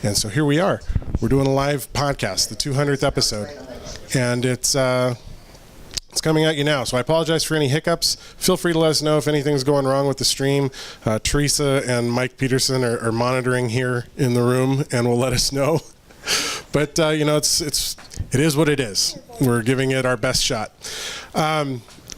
And so here we are. We're doing a live podcast, the 200th episode. And it's coming at you now. So I apologize for any hiccups. Feel free to let us know if anything's going wrong with the stream. Teresa and Mike Peterson are monitoring here in the room and will let us know. But it is what it is. We're giving it our best shot.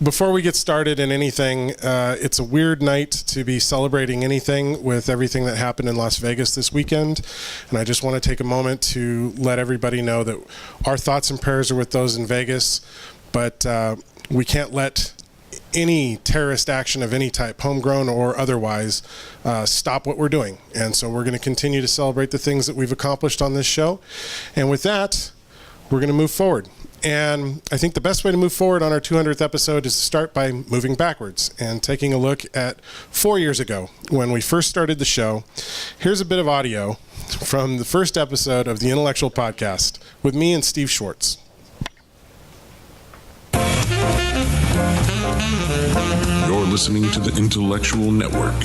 Before we get started in anything, it's a weird night to be celebrating anything with everything that happened in Las Vegas this weekend. And I just want to take a moment to let everybody know that our thoughts and prayers are with those in Vegas, but we can't let any terrorist action of any type, homegrown or otherwise, stop what we're doing. And so we're going to continue to celebrate the things that we've accomplished on this show. And with that, we're going to move forward. And I think the best way to move forward on our 200th episode is to start by moving backwards and taking a look at 4 years ago when we first started the show. Here's a bit of audio from the first episode of the IntelleXual podcast with me and Steve Schwartz. You're listening to the IntelleXual Network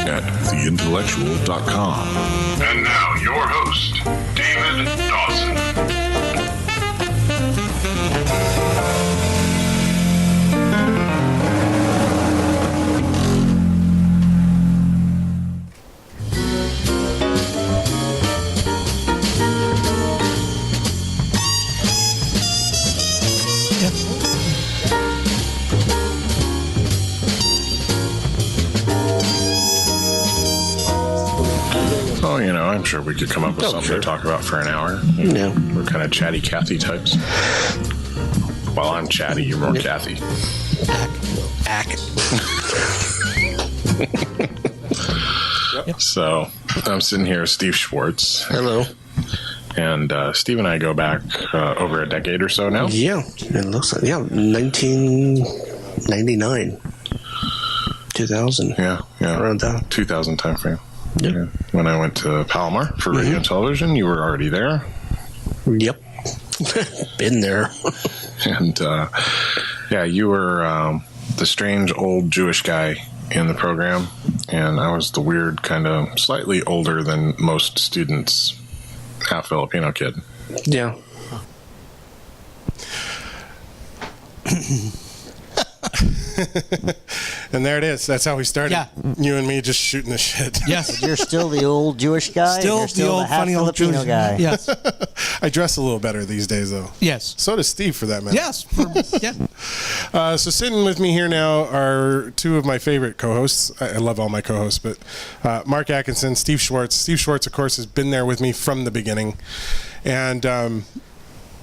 at theintellectual.com. And now your host, David Dawson. Oh, I'm sure we could come up with something to talk about for an hour. Yeah. We're kind of chatty Cathy types. While I'm chatty, you're more Cathy. Ack. Yep. So I'm sitting here with Steve Schwartz. Hello. And Steve and I go back over a decade or so now. Yeah, it looks like 1999, 2000. Yeah. Around that. 2000 time frame. Yep. Yeah. When I went to Palomar for radio and television, you were already there. Yep. Been there. And you were the strange old Jewish guy in the program, and I was the weird, kind of slightly older than most students, half Filipino kid. Yeah. And there it is. That's how we started. Yeah. You and me just shooting the shit. Yes. You're still the old Jewish guy? Still You're the old half funny old Filipino Jewish guy. Yes. I dress a little better these days, though. Yes. So does Steve, for that matter. Yes. Yeah. So sitting with me here now are two of my favorite co-hosts. I love all my co-hosts, but Mark Atkinson, Steve Schwartz. Steve Schwartz, of course, has been there with me from the beginning. And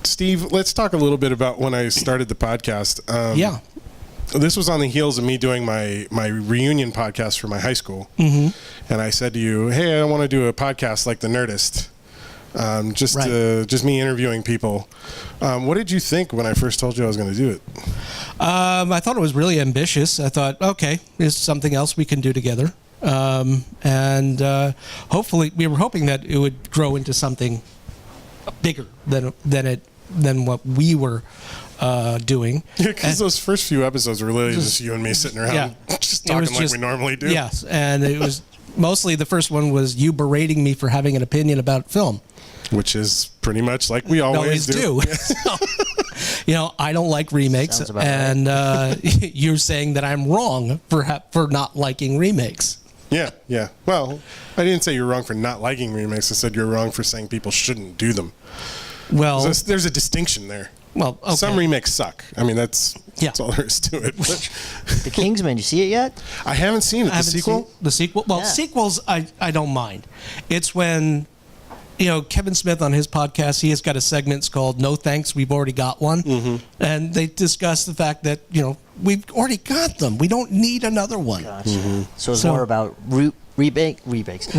Steve, let's talk a little bit about when I started the podcast. Yeah. This was on the heels of me doing my reunion podcast for my high school. Mm-hmm. And I said to you, hey, I want to do a podcast like The Nerdist. Just me interviewing people. What did you think when I first told you I was going to do it? I thought it was really ambitious. I thought, okay, there's something else we can do together. And hopefully, we were hoping that it would grow into something bigger than what we were doing. Because those first few episodes were literally just you and me sitting around just talking like we normally do. Yes, and it was mostly the first one was you berating me for having an opinion about film. Which is pretty much like we always do. So, I don't like remakes, and you're saying that I'm wrong for not liking remakes. Yeah. Well, I didn't say you were wrong for not liking remakes. I said you're wrong for saying people shouldn't do them. Well, there's a distinction there. Well, okay. Some remakes suck. I mean, that's all there is to it. The Kingsman, you see it yet? I haven't seen it. The sequel? The sequel? Well, sequels I don't mind. It's when, Kevin Smith on his podcast, he has got a segment called No Thanks, We've Already Got One. Mm-hmm. And they discuss the fact that, we've already got them. We don't need another one. Gotcha. Mm-hmm. So it's more about remakes? Remakes?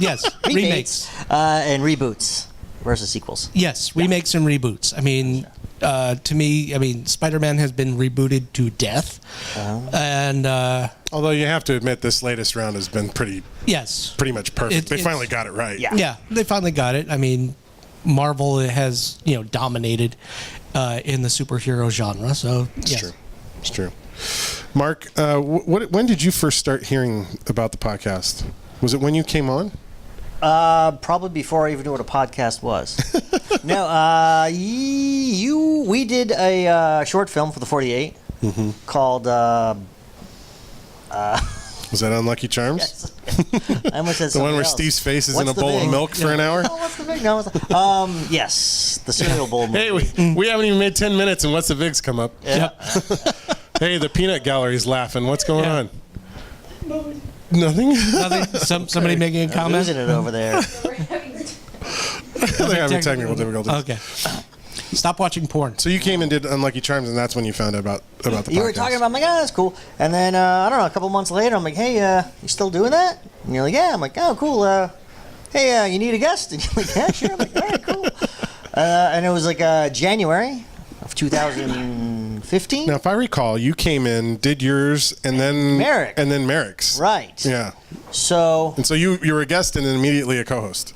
Yes, remakes. And reboots versus sequels. Yes, remakes and reboots. I mean, to me, Spider-Man has been rebooted to death. And although you have to admit this latest round has been pretty much perfect. They finally got it right. Yeah, they finally got it. I mean, Marvel has, dominated in the superhero genre. So It's true. Mark, when did you first start hearing about the podcast? Was it when you came on? Probably before I even knew what a podcast was. No, we did a short film for the 48 called. Was that Unlucky Charms? Yes. I almost said The one where else. Steve's face is What's in a the bowl big? of milk for an hour? Oh, what's the big? No, yes, the cereal bowl movie. Hey, we haven't even made 10 minutes, and What's the Vig's come up. Yeah. Hey, the peanut gallery's laughing. What's going on? Nothing? Nothing. Somebody making a I'm comment. losing it over there. They're having technical difficulties. Okay. Stop watching porn. So you came and did Unlucky Charms, and that's when you found out about the podcast. You were talking about, I'm like, that's cool. And then, I don't know, a couple months later, I'm like, hey, you still doing that? And you're like, yeah. I'm like, oh, cool. Hey, you need a guest? And you're like, yeah, sure. I'm like, all right, cool. And it was like January of 2015. Now, if I recall, you came in, did yours, and then Merrick's. Right. Yeah. So, And so you were a guest and then immediately a co-host.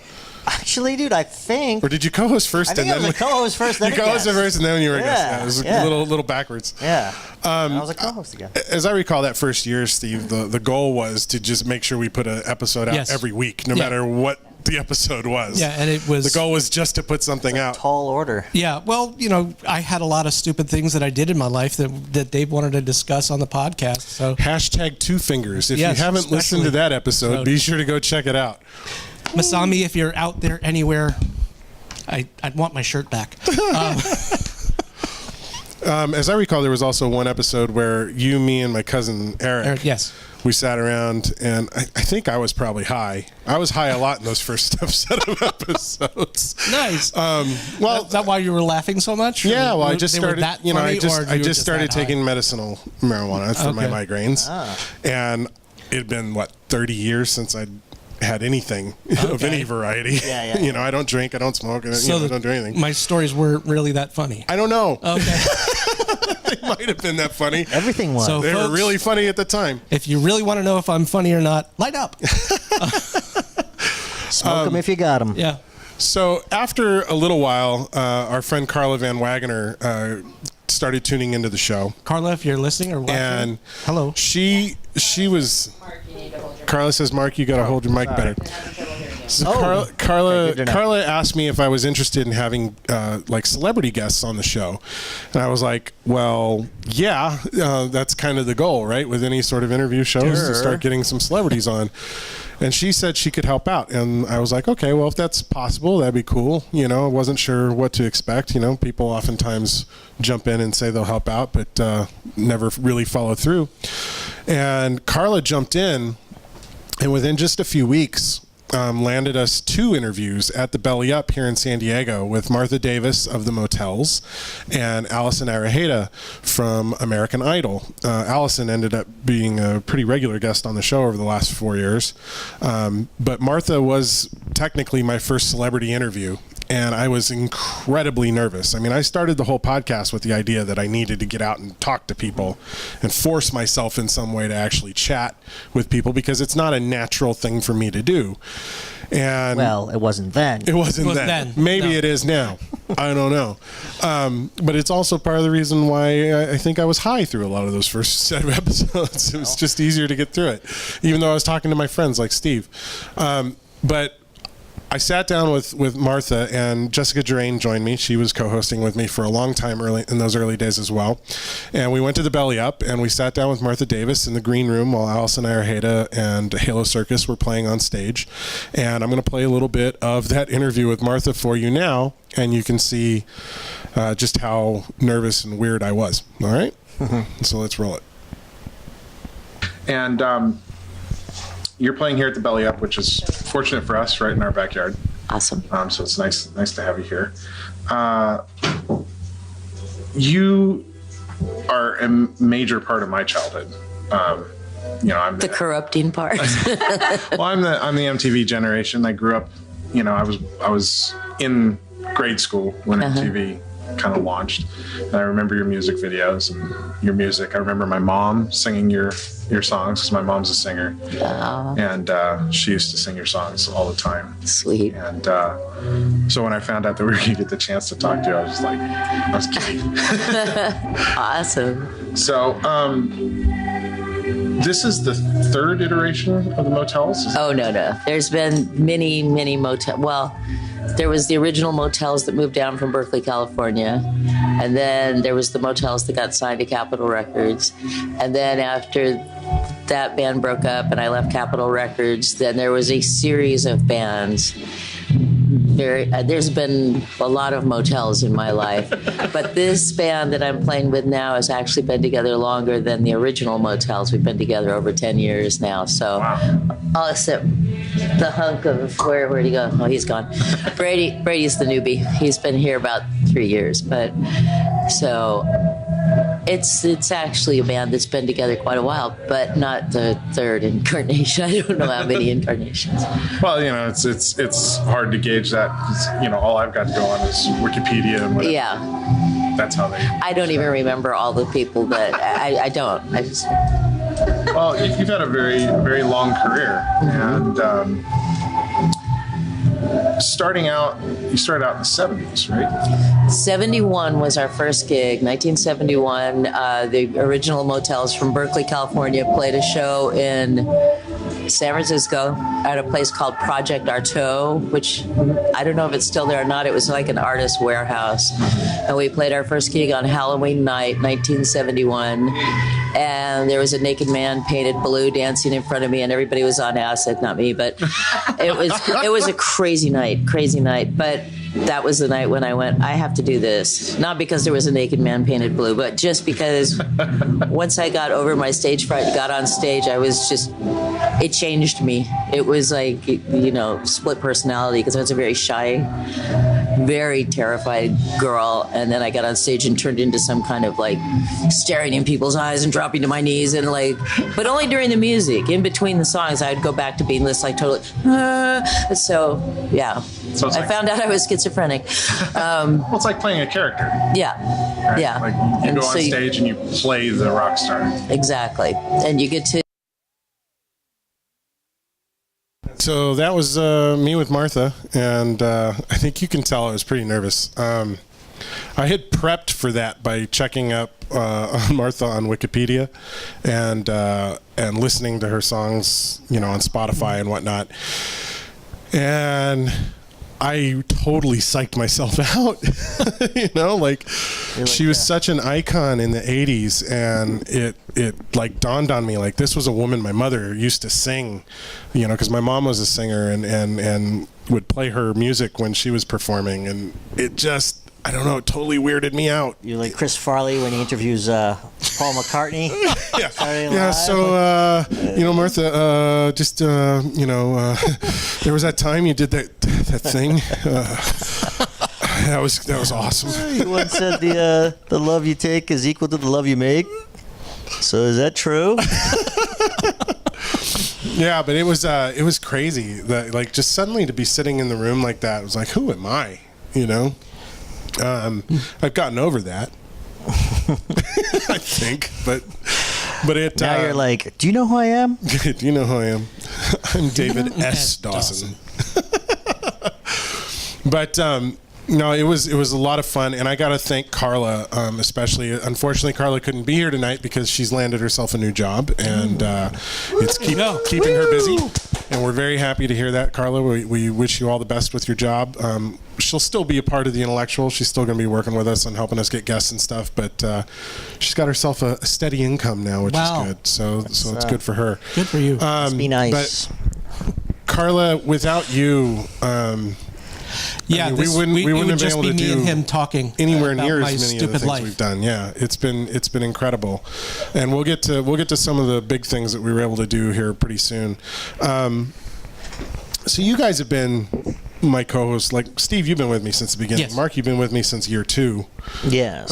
actually, dude, I think. Or did you co-host first I think and I then was a co-host first, then you a co-hosted guest. first and then you were a guest? Yeah, Yeah, it was yeah. a little backwards. Yeah. I was a co-host again. As I recall, that first year, Steve, the goal was to just make sure we put an episode out Yes. every week, no Yeah. matter what the episode was. Yeah, and it was The goal was just to put something out. Tall order. Yeah, well, I had a lot of stupid things that I did in my life that Dave wanted to discuss on the podcast. So Hashtag Two Fingers. If Yes, you haven't listened to especially. that episode, be sure to go check it out. Masami, if you're out there anywhere, I'd want my shirt back. As I recall, there was also one episode where you, me, and my cousin Eric, Yes. we sat around, and I think I was probably high. I was high a lot in those first set of episodes. Nice. Well, Is that why you were laughing so much? yeah, well, I They just were started. that You know, funny, I just or you I were just started that high? taking medicinal marijuana for my Okay. migraines, and it had been 30 years since I'd had anything of Okay. any variety. Yeah. You know, I don't drink, I don't smoke, I don't do anything. My stories weren't really that funny. I don't know. Okay. They might have been that funny. Everything was. So- They were folks- really funny at the time. If you really want to know if I'm funny or not, light up. Smoke them if you got them. Yeah. So after a little while, our friend Carla Van Wagener started tuning into the show, Carla, if you're listening or watching, and hello. she was. Carla says, "Mark, you got to hold your mic better." So Oh. Carla Okay, good to know. Carla asked me if I was interested in having like celebrity guests on the show, and I was like, "Well, yeah, that's kind of the goal, right? With any sort of interview shows, to Sure. start getting some celebrities on." And she said she could help out, and I was like, "Okay, well, if that's possible, that'd be cool." You know, I wasn't sure what to expect. You know, people oftentimes jump in and say they'll help out, but never really follow through. And Carla jumped in, and within just a few weeks, landed us 2 interviews at the Belly Up here in San Diego with Martha Davis of the Motels and Allison Arajeda from American Idol. Allison ended up being a pretty regular guest on the show over the last 4 years. But Martha was technically my first celebrity interview. And I was incredibly nervous. I mean, I started the whole podcast with the idea that I needed to get out and talk to people and force myself in some way to actually chat with people, because it's not a natural thing for me to do. And Well, it wasn't then. it wasn't Wasn't then. then. Maybe No. it is now. I don't know. But it's also part of the reason why I think I was high through a lot of those first set of episodes. It was just easier to get through it, even though I was talking to my friends like Steve. But I sat down with Martha, and Jessica Durain joined me. She was co-hosting with me for a long time in those early days as well. And we went to the Belly Up, and we sat down with Martha Davis in the green room while Allison Arajeda and Halo Circus were playing on stage. And I'm going to play a little bit of that interview with Martha for you now, and you can see just how nervous and weird I was. All right? So let's roll it. And you're playing here at the Belly Up, which is fortunate for us, right in our backyard. Awesome. So it's nice to have you here. You are a major part of my childhood. I'm The corrupting part. well, I'm the MTV generation. I grew up. I was in grade school when MTV kind of launched, and I remember your music videos and your music. I remember my mom singing your songs, because my mom's a singer, and she used to sing your songs all the time. Sweet. And so when I found out that we were going to get the chance to talk to you, I was giddy. Awesome. So this is the third iteration of the motels? Oh, no. There's been many, many motels. Well, there was the original motels that moved down from Berkeley, California. And then there was the motels that got signed to Capitol Records. And then after that band broke up and I left Capitol Records, then there was a series of bands. There's been a lot of motels in my life, but this band that I'm playing with now has actually been together longer than the original motels. We've been together over 10 years now, so all except the hunk of where'd he go? Oh, he's gone. Brady's the newbie. He's been here about 3 years, but so it's actually a band that's been together quite a while, but not the third incarnation. I don't know how many incarnations. Well, it's hard to gauge that because, all I've got to go on is Wikipedia and whatever. Yeah. That's how they... I don't even remember all the people that... I don't. I just... Well, you've had a very, very long career. And you started out in the 70s, right? 71 was our first gig, 1971. The original Motels from Berkeley, California played a show in San Francisco at a place called Project Artaud, which I don't know if it's still there or not. It was like an artist warehouse. And we played our first gig on Halloween night, 1971. And there was a naked man painted blue dancing in front of me, and everybody was on acid, not me, but it was a crazy night. But that was the night when I went, I have to do this. Not because there was a naked man painted blue, but just because once I got over my stage fright, got on stage, it changed me. It was like, split personality, because I was a very shy, very terrified girl. And then I got on stage and turned into some kind of like staring in people's eyes and dropping to my knees and but only during the music. In between the songs, I'd go back to being this like totally, so yeah. So I found out I was schizophrenic. Well, it's like playing a character. Yeah. Right? Yeah. Like you go on stage and you play the rock star. Exactly. And you get to. So that was me with Martha, and I think you can tell I was pretty nervous. I had prepped for that by checking up on Martha on Wikipedia and listening to her songs, on Spotify and whatnot. And I totally psyched myself out. She was such an icon in the 80s, and it dawned on me this was a woman my mother used to sing, because my mom was a singer and would play her music when she was performing, and it just, I don't know, it totally weirded me out. You're like Chris Farley when he interviews Paul McCartney. Yeah. So, Martha, there was that time you did that thing. That was awesome. You once said the love you take is equal to the love you make. So is that true? Yeah, but it was crazy that just suddenly to be sitting in the room like that. It was like, who am I? I've gotten over that. I think, but it. Now you're like, do you know who I am? Do you know who I am? I'm David S. Dawson. But no, it was a lot of fun, and I got to thank Carla, especially. Unfortunately, Carla couldn't be here tonight because she's landed herself a new job, and it's keeping her busy. And we're very happy to hear that, Carla. We wish you all the best with your job. She'll still be a part of the IntelleXual. She's still going to be working with us and helping us get guests and stuff. But she's got herself a steady income now, which is good. So it's good for her. Good for you. Must be nice. But Carla, without you, yeah, we wouldn't have been able to do me and him talking anywhere about near my as many of the stupid things life. we've done. Yeah, it's been incredible, and we'll get to some of the big things that we were able to do here pretty soon. So you guys have been my co-hosts. Like Steve, you've been with me since the beginning. Yes. Mark, you've been with me since year 2. Yes.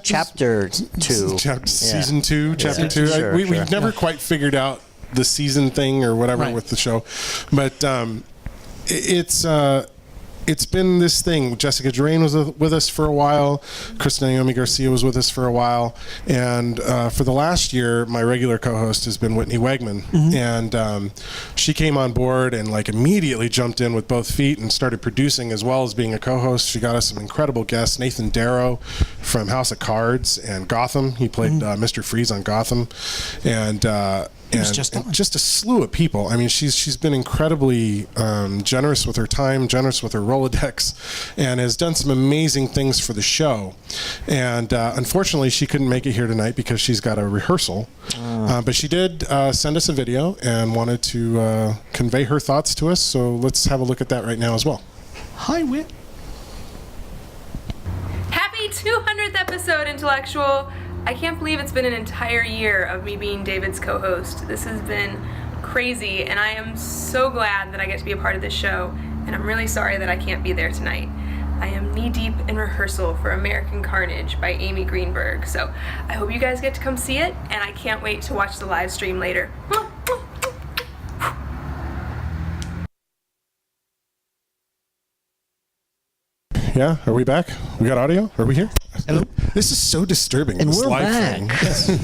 Chapter 2. Season 2, chapter 2. Sure, We've never quite figured out the season thing or whatever with the show, but it's it's been this thing. Jessica Drain was with us for a while. Krista Naomi Garcia was with us for a while. And for the last year, my regular co-host has been Whitney Wegman. And she came on board and like immediately jumped in with both feet and started producing as well as being a co-host. She got us some incredible guests. Nathan Darrow from House of Cards and Gotham. He played Mr. Freeze on Gotham. And just a slew of people. I mean, she's been incredibly generous with her time, generous with her Rolodex, and has done some amazing things for the show. And unfortunately, she couldn't make it here tonight because she's got a rehearsal. But she did send us a video and wanted to convey her thoughts to us. So let's have a look at that right now as well. Hi, Whit. Happy 200th episode, IntelleXual. I can't believe it's been an entire year of me being David's co-host. This has been crazy, and I am so glad that I get to be a part of this show, and I'm really sorry that I can't be there tonight. I am knee-deep in rehearsal for American Carnage by Amy Greenberg, so I hope you guys get to come see it, and I can't wait to watch the live stream later. Yeah, are we back? We got audio? Are we here? Hello. This is so disturbing. And this we're live back. thing.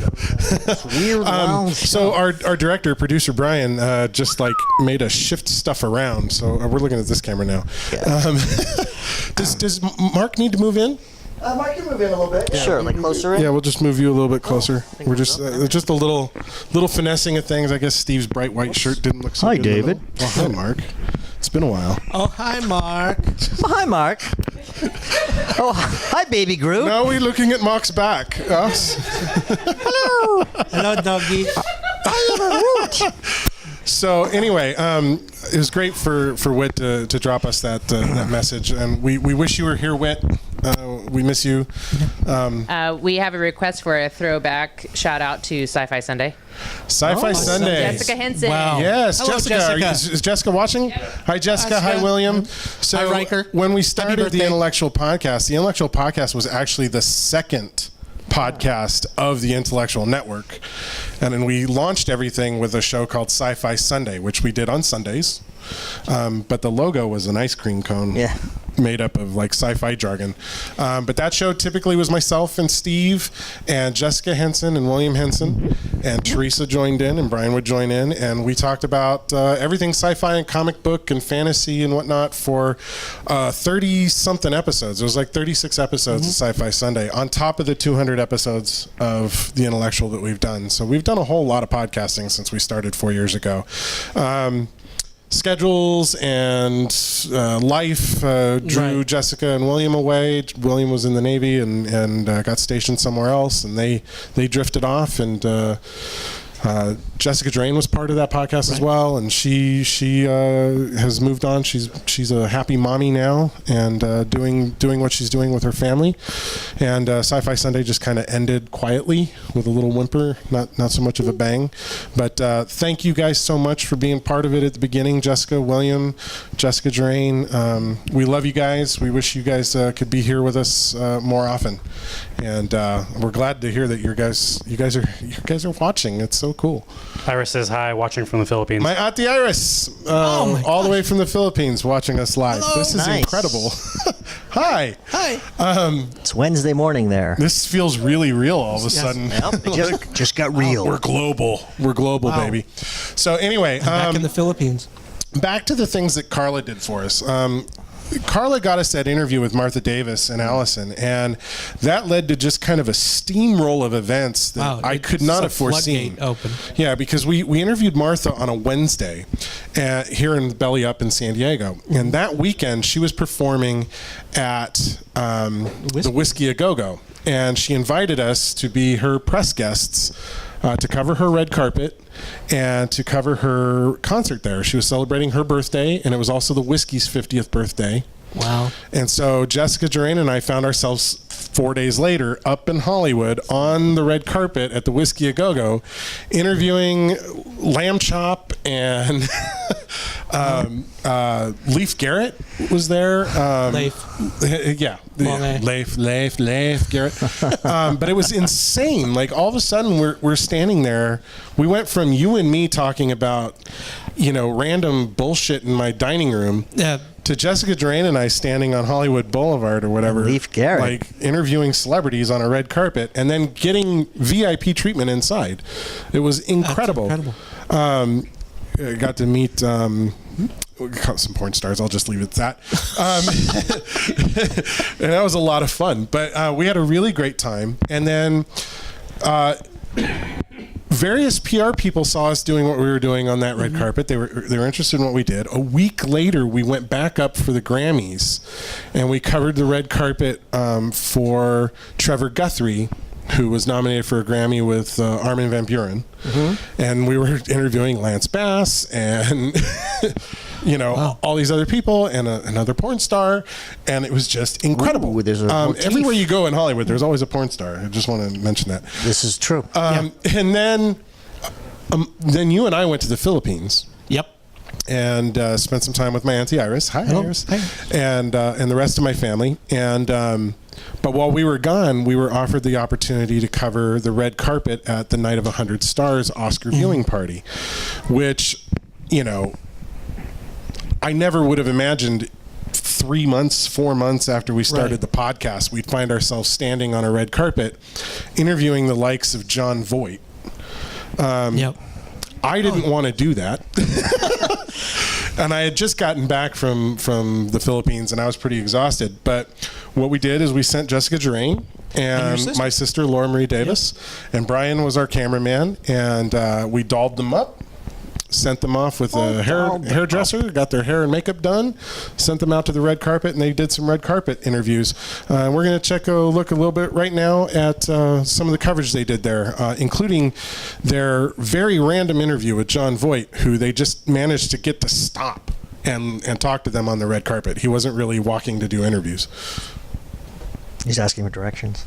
It's weird. Wild So stuff. our director, producer Brian, just like made us shift stuff around. So we're looking at this camera now. Yeah. Does Mark need to move in? Mark, you move in a little bit. Sure, like closer in. Yeah, we'll just move you a little bit closer. think We're we're just good. just a little finessing of things. I guess Steve's bright white shirt didn't look so Hi, good in the David. middle. Oh, hi, Mark. It's been a while. Oh, hi, Mark. Oh, hi, Mark. Oh, hi, baby Groot. Now we're looking at Mark's back. Us. Hello, doggy. So anyway, it was great for Whit to drop us that message, and we wish you were here, Whit. We miss you. We have a request for a throwback shout out to Sci-Fi Sunday. Sci-Fi Sunday. Jessica Henson. Wow. Yes, Hello, Jessica. Jessica. Is Jessica watching? Hi, Jessica. Hi, Jessica. William. So Hi, Riker. when we Happy started the birthday. IntelleXual podcast was actually the second podcast of the IntelleXual Network. And then we launched everything with a show called Sci-Fi Sunday, which we did on Sundays. But the logo was an ice cream cone. Yeah. Made up of like sci-fi jargon. But that show typically was myself and Steve and Jessica Henson and William Henson, and Teresa joined in and Brian would join in, and we talked about everything sci-fi and comic book and fantasy and whatnot for 30-something episodes. It was like 36 episodes of Sci-Fi Sunday on top of the 200 episodes of the IntelleXual that we've done. So we've done a whole lot of podcasting since we started 4 years ago. Schedules and life drew Right. Jessica and William away. William was in the Navy and got stationed somewhere else, and they drifted off. And Jessica Drain was part of that podcast as well, and she has moved on. She's a happy mommy now and doing what she's doing with her family. And Sci-Fi Sunday just kind of ended quietly with a little whimper, not so much of a bang. But thank you guys so much for being part of it at the beginning, Jessica, William, Jessica Drain. We love you guys. We wish you guys could be here with us more often. And we're glad to hear that you guys are watching. It's so cool. Iris says hi, watching from the Philippines. My Auntie Iris, my all the way from the Philippines, watching us live. Hello. This is Nice. incredible. Hi. Hi. It's Wednesday morning there. This feels really real all of a sudden. Yep, it just got real. We're global. We're global, Wow. baby. So anyway, Back in the Philippines. back to the things that Carla did for us. Carla got us that interview with Martha Davis and Allison, and that led to just kind of a steamroll of events that Wow, I it's could not a have foreseen. floodgate open. Yeah, because we interviewed Martha on a Wednesday here in Belly Up in San Diego, and that weekend she was performing at the Whiskey A Go-Go, and she invited us to be her press guests to cover her red carpet and to cover her concert there. She was celebrating her birthday, and it was also the Whiskey's 50th birthday. Wow. And so Jessica Drain and I found ourselves 4 days later up in Hollywood on the red carpet at the Whiskey A Go-Go interviewing Lamb Chop and Leif Garrett was there. Leif. Yeah. Long A. Leif Garrett. But it was insane. Like all of a sudden we're standing there. We went from you and me talking about, random bullshit in my dining room Yeah. to Jessica Drain and I standing on Hollywood Boulevard or whatever, Leif Garrett, like interviewing celebrities on a red carpet, and then getting VIP treatment inside. It was incredible. That's incredible. I got to meet some porn stars. I'll just leave it at that. And that was a lot of fun. But we had a really great time. And then various PR people saw us doing what we were doing on that red carpet. They were interested in what we did. A week later, we went back up for the Grammys, and we covered the red carpet for Trevor Guthrie, who was nominated for a Grammy with Armin van Buuren. And we were interviewing Lance Bass and all these other people and another porn star, and it was just incredible. Ooh, there's a everywhere you go in Hollywood, there's always a porn star. I just want to mention that. This is true. And then you and I went to the Philippines. Yep. And spent some time with my Auntie Iris. Hi, Iris. Hi. And the rest of my family. And but while we were gone, we were offered the opportunity to cover the red carpet at the Night of 100 Stars Oscar viewing party, which, I never would have imagined 4 months after we started the podcast, we'd find ourselves standing on a red carpet interviewing the likes of John Voight. Yep. I didn't want to do that. And I had just gotten back from the Philippines, and I was pretty exhausted. But what we did is we sent Jessica Drain and my sister Laura Marie Davis, and Brian was our cameraman, and we dolled them up, sent them off with a hairdresser, got their hair and makeup done, sent them out to the red carpet, and they did some red carpet interviews. We're going to look a little bit right now at some of the coverage they did there, including their very random interview with John Voight, who they just managed to get to stop and talk to them on the red carpet. He wasn't really walking to do interviews. He's asking for directions.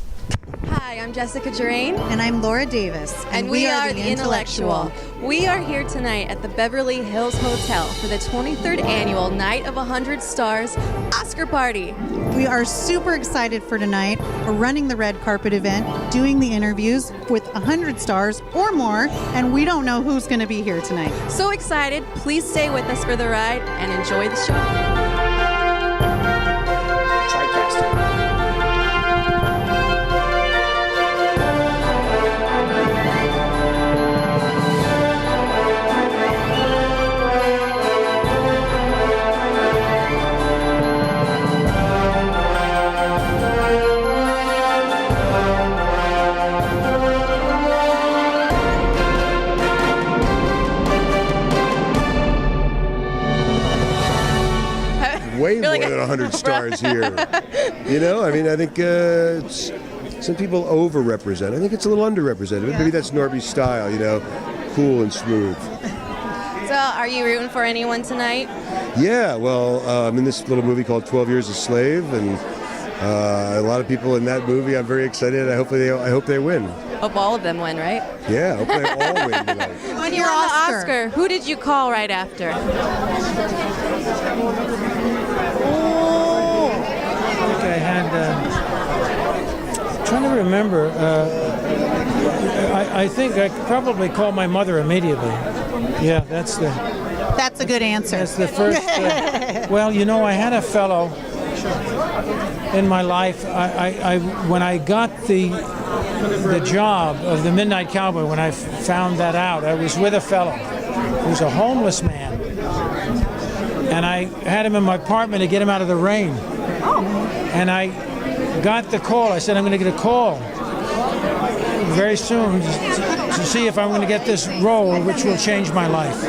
Hi, I'm Jessica Drain. And I'm Laura Davis. And we are the IntelleXual. We are here tonight at the Beverly Hills Hotel for the 23rd annual Night of 100 Stars Oscar Party. We are super excited for tonight. We're running the red carpet event, doing the interviews with 100 stars or more, and we don't know who's going to be here tonight. So excited. Please stay with us for the ride and enjoy the show. Way more than 100 stars here. I think some people overrepresent. I think it's a little underrepresented. Maybe that's Norby's style, cool and smooth. So, are you rooting for anyone tonight? Yeah, well, I'm in this little movie called 12 Years a Slave, and a lot of people in that movie. I'm very excited. I hope they win. Hope all of them win, right? Yeah, I hope they all win tonight. When you won the Oscar, who did you call right after? I had, trying to remember, I think I could probably call my mother immediately. Yeah, that's a good answer. That's the first. Well, I had a fellow in my life. When I got the job of the Midnight Cowboy, when I found that out, I was with a fellow who was a homeless man, and I had him in my apartment to get him out of the rain. And I got the call. I said, I'm going to get a call very soon to see if I'm going to get this role, which will change my life.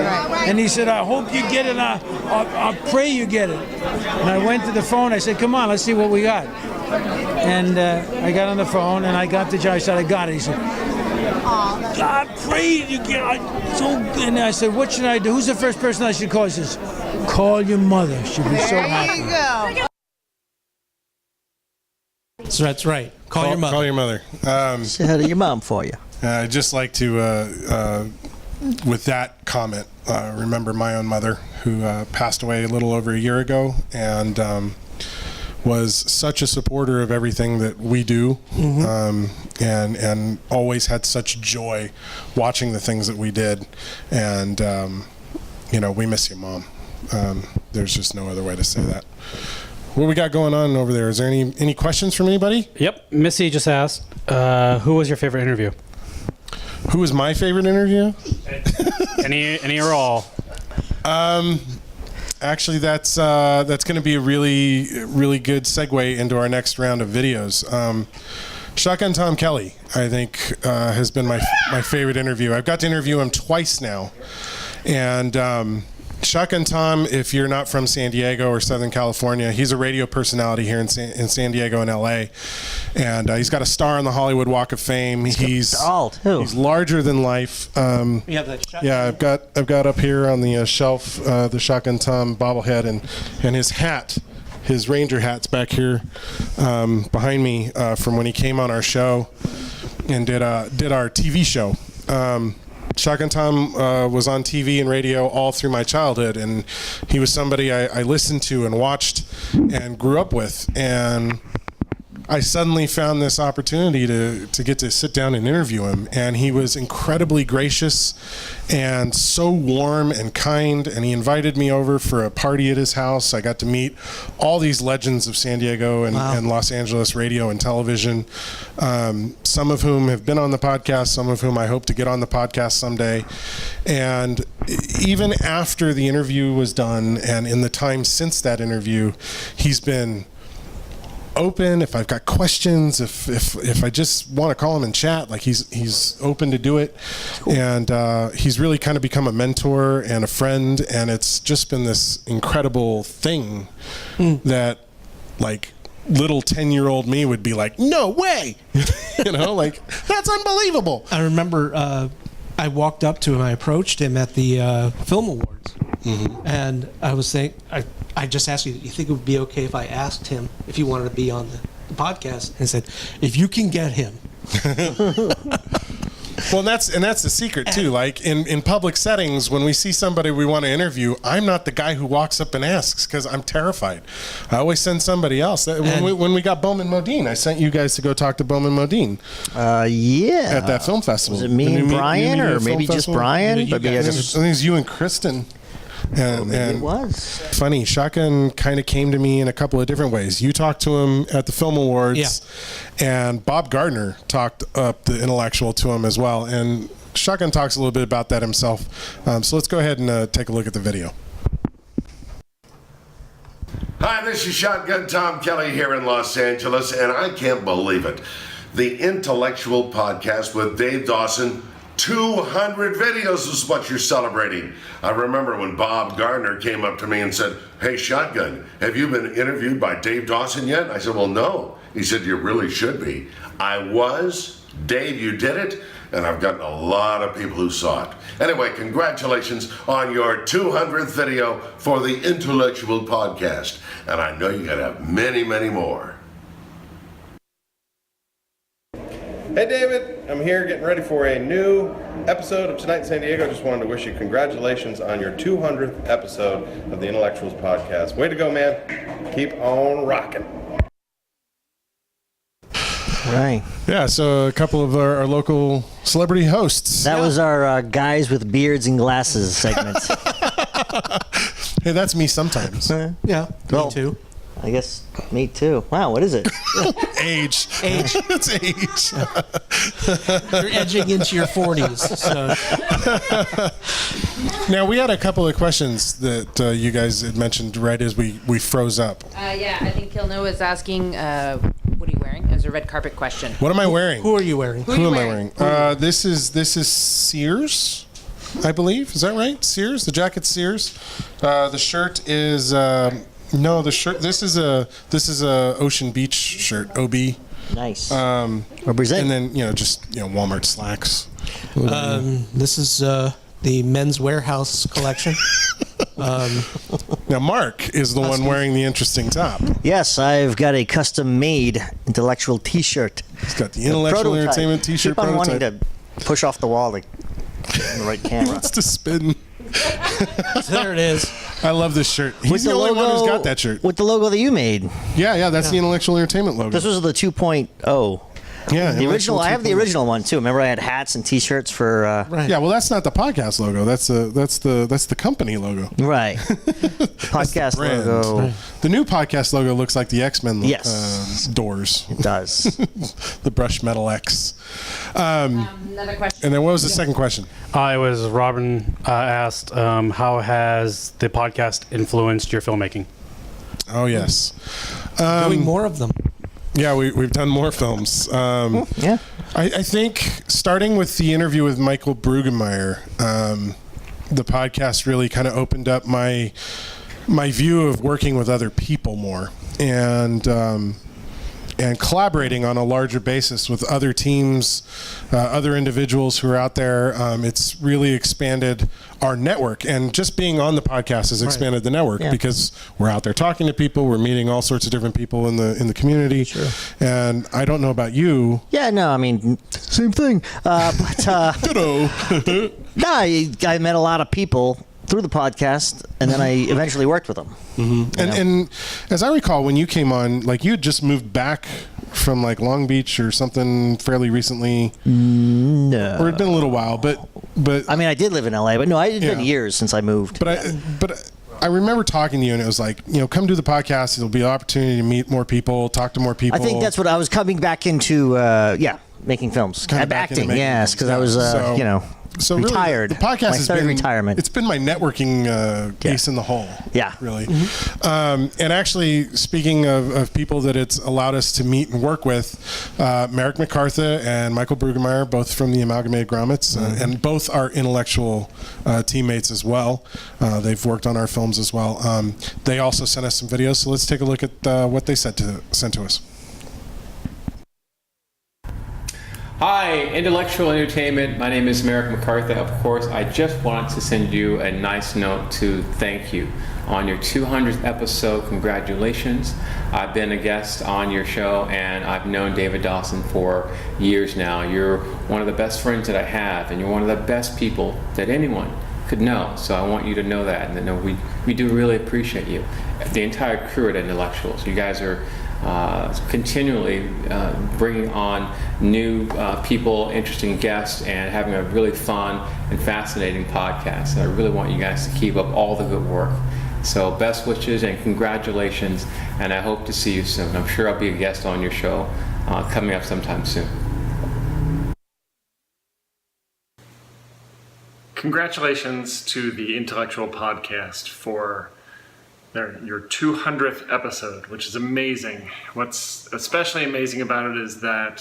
And he said, I hope you get it. I'll pray you get it. And I went to the phone. I said, come on, let's see what we got. And I got on the phone, and I got the job. I said, I got it. He said, I prayed you get it. And I said, what should I do? Who's the first person I should call? He says, call your mother. She'll be so happy. There you go. So that's right. Call your mother. Call your mother. Say hi to your mom for you. I'd just like to, with that comment, remember my own mother, who passed away a little over a year ago, and was such a supporter of everything that we do, and always had such joy watching the things that we did. And we miss you, Mom. There's just no other way to say that. What we got going on over there? Is there any questions from anybody? Yep. Missy just asked, who was your favorite interview? Who was my favorite interview? Any or all? Actually, that's going to be a really, really good segue into our next round of videos. Shotgun Tom Kelly, I think, has been my favorite interview. I've got to interview him twice now. And Shotgun Tom, if you're not from San Diego or Southern California, he's a radio personality here in San Diego and LA. And he's got a star on the Hollywood Walk of Fame. He's larger than life. Yeah, I've got up here on the shelf the Shotgun Tom bobblehead and his hat. His Ranger hat's back here behind me from when he came on our show and did our TV show. Shotgun Tom was on TV and radio all through my childhood, and he was somebody I listened to and watched and grew up with. And I suddenly found this opportunity to get to sit down and interview him, and he was incredibly gracious and so warm and kind, and he invited me over for a party at his house. I got to meet all these legends of San Diego and Los Angeles radio and television, some of whom have been on the podcast, some of whom I hope to get on the podcast someday. And even after the interview was done and in the time since that interview, he's been open. If I've got questions, if I just want to call him and chat, like he's open to do it. Cool. And he's really kind of become a mentor and a friend, and it's just been this incredible thing that like little 10-year-old me would be like, no way. Like, that's unbelievable. I remember I walked up to him, I approached him at the Film Awards, and I was saying, I just asked you think it would be okay if I asked him if he wanted to be on the podcast? And he said, if you can get him. Well, that's the secret too. Like in public settings, when we see somebody we want to interview, I'm not the guy who walks up and asks because I'm terrified. I always send somebody else. When we got Bowman Modine, I sent you guys to go talk to Bowman Modine. Yeah. At that film festival. Was it me and Brian, or maybe just Brian? I think it was you and Kristen. And it was funny. Shotgun kind of came to me in a couple of different ways. You talked to him at the Film Awards, and Bob Gardner talked up the IntelleXual to him as well. And Shotgun talks a little bit about that himself. So let's go ahead and take a look at the video. Hi, this is Shotgun Tom Kelly here in Los Angeles, and I can't believe it. The IntelleXual podcast with Dave Dawson. 200 videos is what you're celebrating. I remember when Bob Gardner came up to me and said, hey, Shotgun, have you been interviewed by Dave Dawson yet? I said, well, no. He said, you really should be. I was. Dave, you did it. And I've gotten a lot of people who saw it. Anyway, congratulations on your 200th video for the IntelleXual podcast. And I know you're going to have many, many more. Hey David, I'm here getting ready for a new episode of Tonight in San Diego. Just wanted to wish you congratulations on your 200th episode of the IntelleXuals podcast. Way to go, man. Keep on rocking. Right. Yeah, so a couple of our local celebrity hosts. That was our guys with beards and glasses segment. Hey, that's me sometimes. Yeah, me too. I guess me too. Wow, what is it? Age. It's age. You're edging into your 40s. So. Now, we had a couple of questions that you guys had mentioned right as we froze up. Yeah, I think Kilno was asking, what are you wearing? It was a red carpet question. What am I wearing? Who are you wearing? Who am I wearing? This is Sears, I believe. Is that right? Sears? The jacket's Sears. The shirt is... No, the shirt. This is a Ocean Beach shirt. OB. Nice. And Represent. then just Walmart slacks. This is the Men's Warehouse collection. Now Mark is the one wearing the interesting top. Yes, I've got a custom-made IntelleXual T-shirt. He's got the IntelleXual Entertainment T-shirt. Keep on prototype. wanting to push off the wall like in the right camera. Wants to spin. There it is. I love this shirt. He's the only one who's got that shirt. With the logo that you made. Yeah, that's the IntelleXual Entertainment logo. This was the 2.0. Yeah, The original. I have the original one too. Remember, I had hats and T-shirts for. Yeah, well, that's not the podcast logo. That's the company logo. Right. Podcast brand. logo. The new podcast logo looks like the X-Men doors. It does. The brushed metal X. Another question. And then what was the second question? It was Robin asked, how has the podcast influenced your filmmaking? Oh, yes. Doing more of them. Yeah, we've done more films. Yeah. I think starting with the interview with Michael Brueggemeyer, the podcast really kind of opened up my view of working with other people more and collaborating on a larger basis with other teams, other individuals who are out there. It's really expanded our network, and just being on the podcast has expanded the network because we're out there talking to people. We're meeting all sorts of different people in the community. Sure. And I don't know about you. Yeah, no, I mean, same thing. But I met a lot of people through the podcast, and then I eventually worked with them. Mm-hmm. And as I recall, when you came on, like you had just moved back from like Long Beach or something fairly recently. No, or it'd been a little while, but I mean, I did live in LA, but no, it's been years since I moved. But I remember talking to you, and it was like, come do the podcast. There'll be an opportunity to meet more people, talk to more people. I think that's what I was coming back into. Making films, kind of acting. Yes, because I was, so retired. Really, the podcast has been retirement. It's been my networking ace in the hole. Yeah, really. Mm-hmm. And actually, speaking of people that it's allowed us to meet and work with, Merrick McCarthy and Michael Brueggemeyer, both from the Amalgamated Grommets, and both are IntelleXual teammates as well. They've worked on our films as well. They also sent us some videos, so let's take a look at what they sent to us. Hi, Intellectual Entertainment. My name is Merrick McCarthy. Of course, I just wanted to send you a nice note to thank you on your 200th episode. Congratulations. I've been a guest on your show, and I've known David Dawson for years now. You're one of the best friends that I have, and you're one of the best people that anyone could know. So I want you to know that, and that we do really appreciate you. The entire crew at Intellectuals. You guys are continually bringing on new people, interesting guests, and having a really fun and fascinating podcast. I really want you guys to keep up all the good work. So best wishes and congratulations, and I hope to see you soon. I'm sure I'll be a guest on your show coming up sometime soon. Congratulations to the IntelleXual podcast for your 200th episode, which is amazing. What's especially amazing about it is that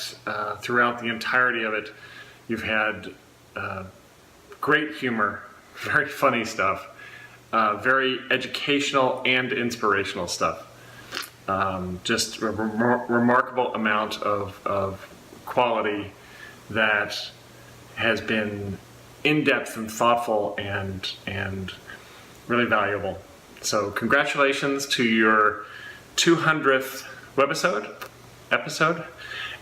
throughout the entirety of it, you've had great humor, very funny stuff, very educational and inspirational stuff. Just a remarkable amount of quality that has been in-depth and thoughtful and really valuable. So congratulations to your 200th episode.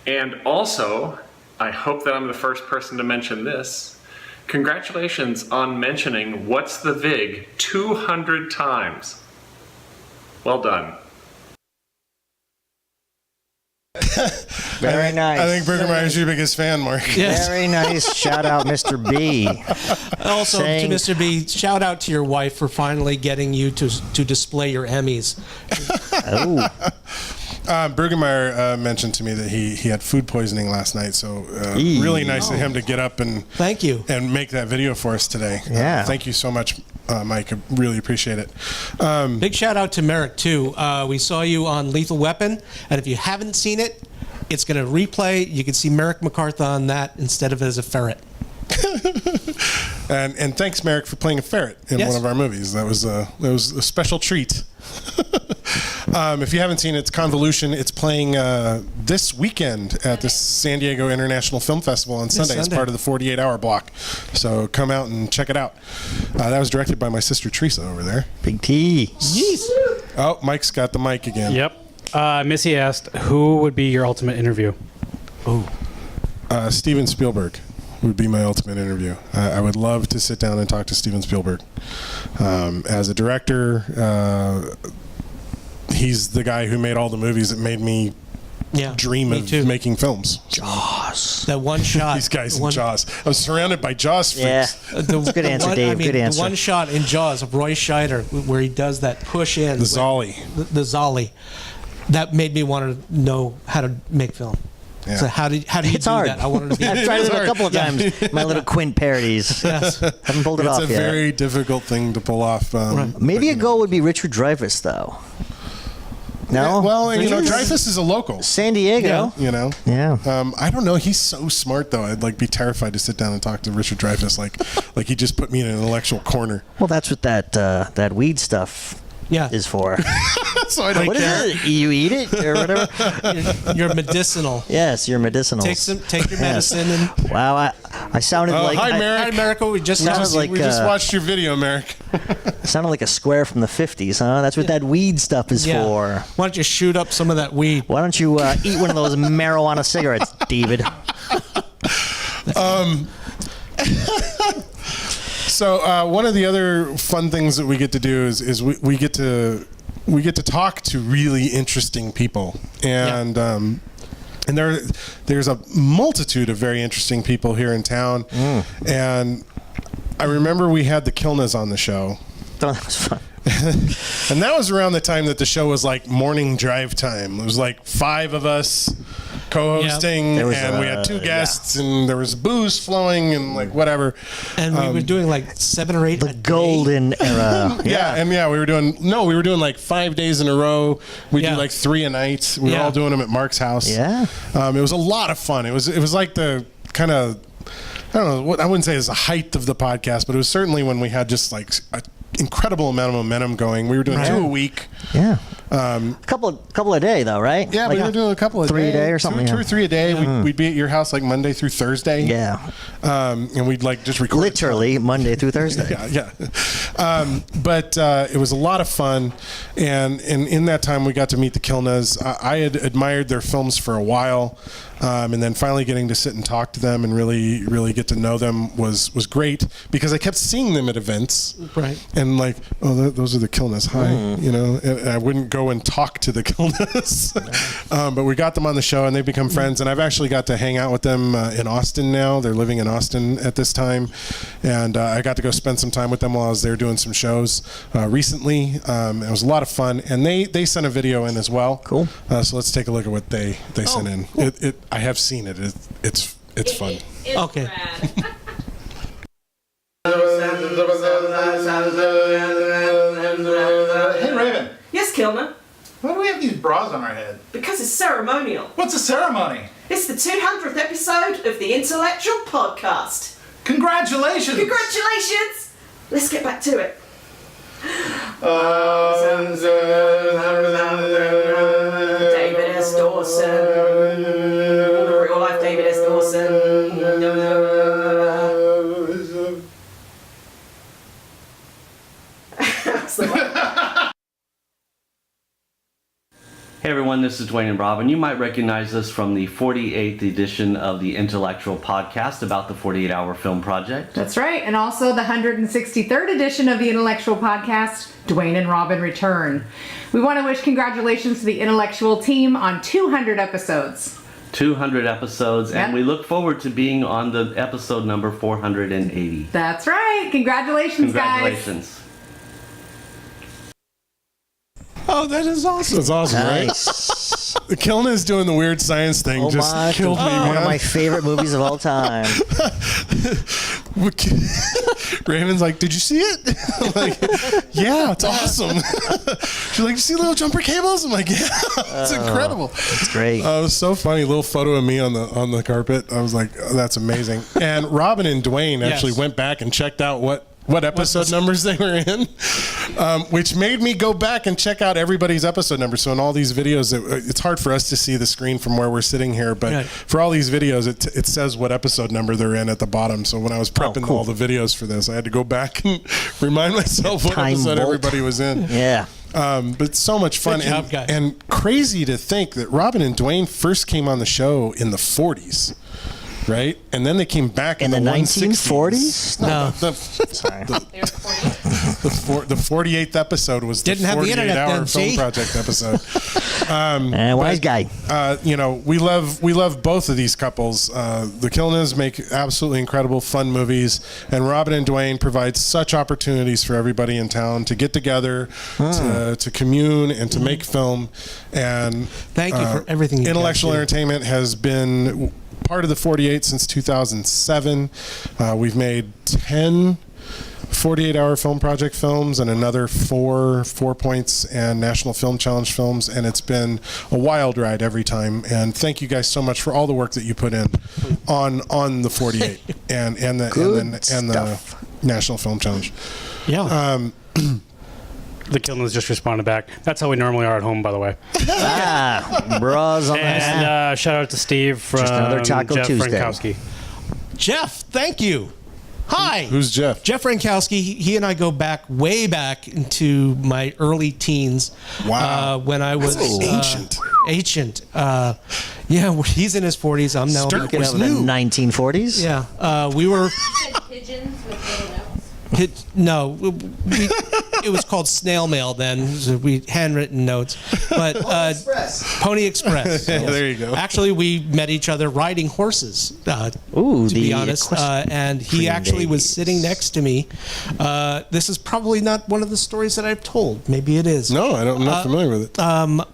And also, I hope that I'm the first person to mention this. Congratulations on mentioning What's the Vig 200 times. Well done. Very nice. I think Brueggemeyer is your biggest fan, Mark. Yes. Very nice. Shout out, Mr. B. Also, to Mr. B, shout out to your wife for finally getting you to display your Emmys. Brueggemeyer mentioned to me that he had food poisoning last night, so really nice of him to get up and thank you and make that video for us today. Yeah, thank you so much, Mike. I really appreciate it. Big shout out to Merrick too. We saw you on Lethal Weapon, and if you haven't seen it, it's going to replay. You can see Merrick McCarthy on that instead of as a ferret. And thanks, Merrick, for playing a ferret in one of our movies. That was a special treat. If you haven't seen it, it's Convolution. It's playing this weekend at the San Diego International Film Festival on Sunday. It's part of the 48-hour block. So come out and check it out. That was directed by my sister Teresa over there. Big T. Jeez. Oh, Mike's got the mic again. Yep. Missy asked, who would be your ultimate interview? Steven Spielberg would be my ultimate interview. I would love to sit down and talk to Steven Spielberg. As a director, he's the guy who made all the movies that made me dream of making films. Jaws. That one shot. These guys in Jaws. I was surrounded by Jaws freaks. Yeah. Good answer, Dave. Good answer. The one shot in Jaws of Roy Scheider where he does that push in. The Zolly. The Zolly. That made me want to know how to make film. Yeah. So how do you It's do hard. that? I wanted to be. I've tried it a couple of times. My little Quint parodies. Yes. Haven't pulled it off It's yet. a very difficult thing to pull off. Maybe a goal would be Richard Dreyfuss, though. No? Yeah, well, Dreyfuss is a local. San Diego. Yeah. Yeah. I don't know. He's so smart, though. I'd be terrified to sit down and talk to Richard Dreyfuss. Like he just put me in an intellectual corner. Well, that's what that weed stuff is for. So I don't What care. is it? You eat it or whatever? You're medicinal. Yes, you're medicinal. Take your medicine and. Wow, I sounded like. Hi, Merrick. Hi, Merrick. We just watched your video, Merrick. Sounded like a square from the 50s, huh? That's what that weed stuff is for. Why don't you shoot up some of that weed? Why don't you eat one of those marijuana cigarettes, David? So one of the other fun things that we get to do is we get to talk to really interesting people, and there's a multitude of very interesting people here in town. And I remember we had the Kilnas on the show. Oh, that was fun. And that was around the time that the show was like morning drive time. It was like 5 of us co-hosting, and we had 2 guests, and there was booze flowing, and whatever. And we were doing 7 or 8. The golden era. we were doing like 5 days in a row. We do like 3 a night. We were all doing them at Mark's house. Yeah. It was a lot of fun. It was like the kind of, I don't know, what I wouldn't say is the height of the podcast, but it was certainly when we had just like an incredible amount of momentum going. We were doing 2 a week. Yeah. Couple a day though, right? Yeah, we were doing a couple a 3 day. a day or something. 2 or 3 a day. We'd be at your house like Monday through Thursday. Yeah. And we'd just record. Literally Monday through Thursday. Yeah. But it was a lot of fun, and in that time we got to meet the Kilnas. I had admired their films for a while, and then finally getting to sit and talk to them and really get to know them was great, because I kept seeing them at events, right? And those are the Kilnas. Hi, and I wouldn't go and talk to the Kilnas, but we got them on the show, and they've become friends. And I've actually got to hang out with them in Austin now. They're living in Austin at this time, and I got to go spend some time with them while I was there doing some shows recently. It was a lot of fun, and they sent a video in as well. Cool. So let's take a look at what they sent in. Cool. I have seen it. It's fun. Okay. Hey, Raven. Yes, Kilman? Why do we have these bras on our head? Because it's ceremonial. What's a ceremony? It's the 200th episode of the IntelleXual podcast. Congratulations! Congratulations! Let's get back to it. David S. Dawson. Real life David S. Dawson. Hey everyone, this is Dwayne and Robin. You might recognize us from the 48th edition of the IntelleXual podcast about the 48-hour film project. That's right, and also the 163rd edition of the IntelleXual podcast, Dwayne and Robin Return. We want to wish congratulations to the IntelleXual team on 200 episodes. 200 episodes, and we look forward to being on the episode number 480. That's right. Congratulations, guys. Congratulations. Oh, that is awesome. That's awesome, Nice. right? Kilna is doing the weird science thing. Just killed me, man. One of my favorite movies of all time. Raven's like, did you see it? I'm like, yeah, it's awesome. She's like, you see little jumper cables? I'm like, yeah, it's incredible. It's great. It was so funny. Little photo of me on the carpet. I was like, oh, that's amazing. And Robin and Dwayne actually went back and checked out what episode numbers they were in, which made me go back and check out everybody's episode numbers. So in all these videos, it's hard for us to see the screen from where we're sitting here, but for all these videos, it says what episode number they're in at the bottom. So when I was prepping all the videos for this, I had to go back and remind myself what episode everybody was in. Yeah. But so much fun. Good job, guys. And crazy to think that Robin and Dwayne first came on the show in the 40s. Right? And then they came back in the 1940s? No. Sorry. The 48th episode was Didn't have the internet 48-hour then, film see? project episode. Wise guy. We love both of these couples. The Kilnas make absolutely incredible, fun movies, and Robin and Dwayne provide such opportunities for everybody in town to get together, to commune, and to make film. And thank you for everything you guys Intellectual do. Entertainment has been part of the 48 since 2007. We've made 10 48-hour film project films and another 4 Points and National Film Challenge films, and it's been a wild ride every time. And thank you guys so much for all the work that you put in on the 48 and the National Film Challenge. Yeah. The Kilnans just responded back. That's how we normally are at home, by the way. Bras on And shout out to Steve from Just another Taco Jeff Tuesday. Frankowski. Jeff, thank you. Hi. Who's Jeff? Jeff Frankowski. He and I go way back into my early teens. Wow. When I was That's ancient. Yeah, he's in his 40s. I'm now in my Get out of the 1940s. Yeah, we were. Pigeons with little notes. It was called snail mail then. So we handwritten notes, but Pony Express. There you go. Actually, we met each other riding horses. To the be honest, and he actually was sitting next to me. This is probably not one of the stories that I've told. Maybe it is. No, I'm not familiar with it.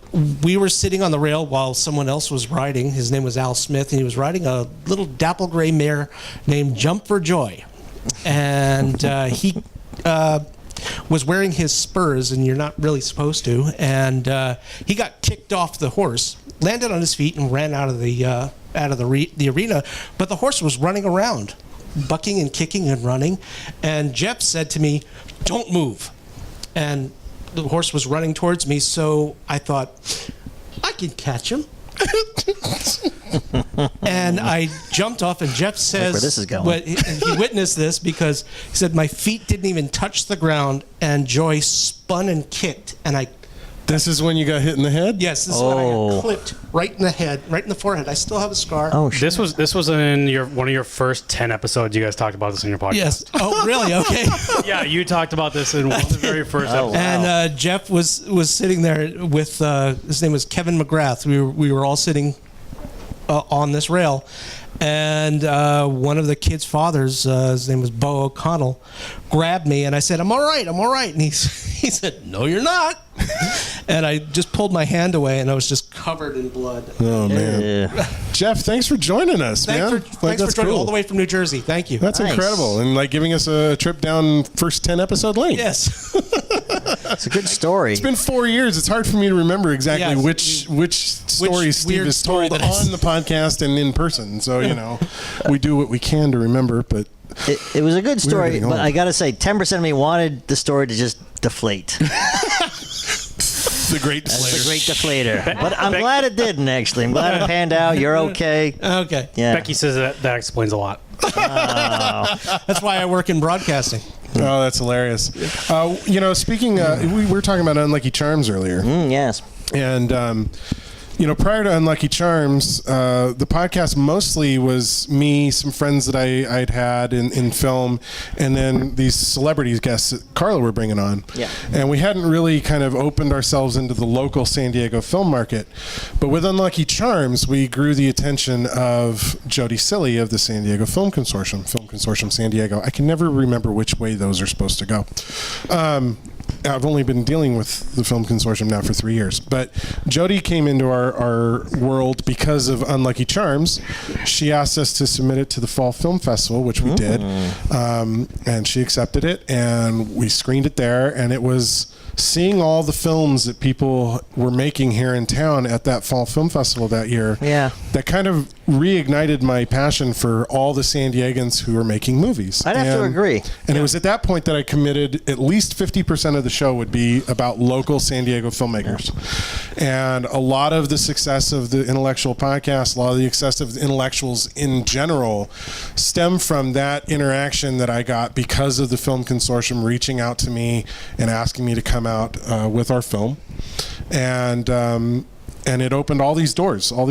We were sitting on the rail while someone else was riding. His name was Al Smith, and he was riding a little dapple gray mare named Jump for Joy. And he was wearing his spurs, and you're not really supposed to. And he got kicked off the horse, landed on his feet, and ran out of the arena. But the horse was running around, bucking and kicking and running. And Jeff said to me, "Don't move." And the horse was running towards me, so I thought, I can catch him. And I jumped off, and Jeff says, where this is going. He witnessed this because he said my feet didn't even touch the ground, and Joy spun and kicked, and This is when you got hit in the head? Yes, this is when I got clipped right in the head, right in the forehead. I still have a scar. Oh, shit. This was in one of your first 10 episodes. You guys talked about this in your podcast. Yes. Oh, really? Okay. Yeah, you talked about this in one of the very first episodes. And Jeff was sitting there with his name was Kevin McGrath. We were all sitting on this rail, and one of the kids' fathers, his name was Bo O'Connell, grabbed me, and I said, I'm all right. And he said, no, you're not. And I just pulled my hand away, and I was just covered in blood. Oh, man. Jeff, thanks for joining us, man. Thanks for joining all the way from New Jersey. Thank you. That's incredible. And giving us a trip down first 10 episode lane. Yes. It's a good story. It's been 4 years. It's hard for me to remember exactly which stories Steve has told on the podcast and in person. So, we do what we can to remember, but it was a good story, getting but old. I gotta say, 10% of me wanted the story to just deflate. The great deflator. That's the great deflator. But I'm glad it didn't, actually. I'm glad it panned out. You're okay. Okay. Yeah. Becky says that explains a lot. That's why I work in broadcasting. Oh, that's hilarious. Speaking, we were talking about Unlucky Charms earlier. Yes. And, prior to Unlucky Charms, the podcast mostly was me, some friends that I'd had in film, and then these celebrities guests that Carla were bringing on. Yeah. And we hadn't really kind of opened ourselves into the local San Diego film market. But with Unlucky Charms, we grew the attention of Jody Silly of the San Diego Film Consortium San Diego. I can never remember which way those are supposed to go. I've only been dealing with the Film Consortium now for 3 years. But Jody came into our world because of Unlucky Charms. She asked us to submit it to the Fall Film Festival, which we did. And she accepted it, and we screened it there. And it was seeing all the films that people were making here in town at that Fall Film Festival that year. Yeah. That kind of reignited my passion for all the San Diegans who are making movies. I'd have to agree. And it was at that point that I committed at least 50% of the show would be about local San Diego filmmakers. And a lot of the success of the Intellectual podcast, a lot of the success of the intellectuals in general, stem from that interaction that I got because of the Film Consortium reaching out to me and asking me to come out with our film. And it opened all these doors to all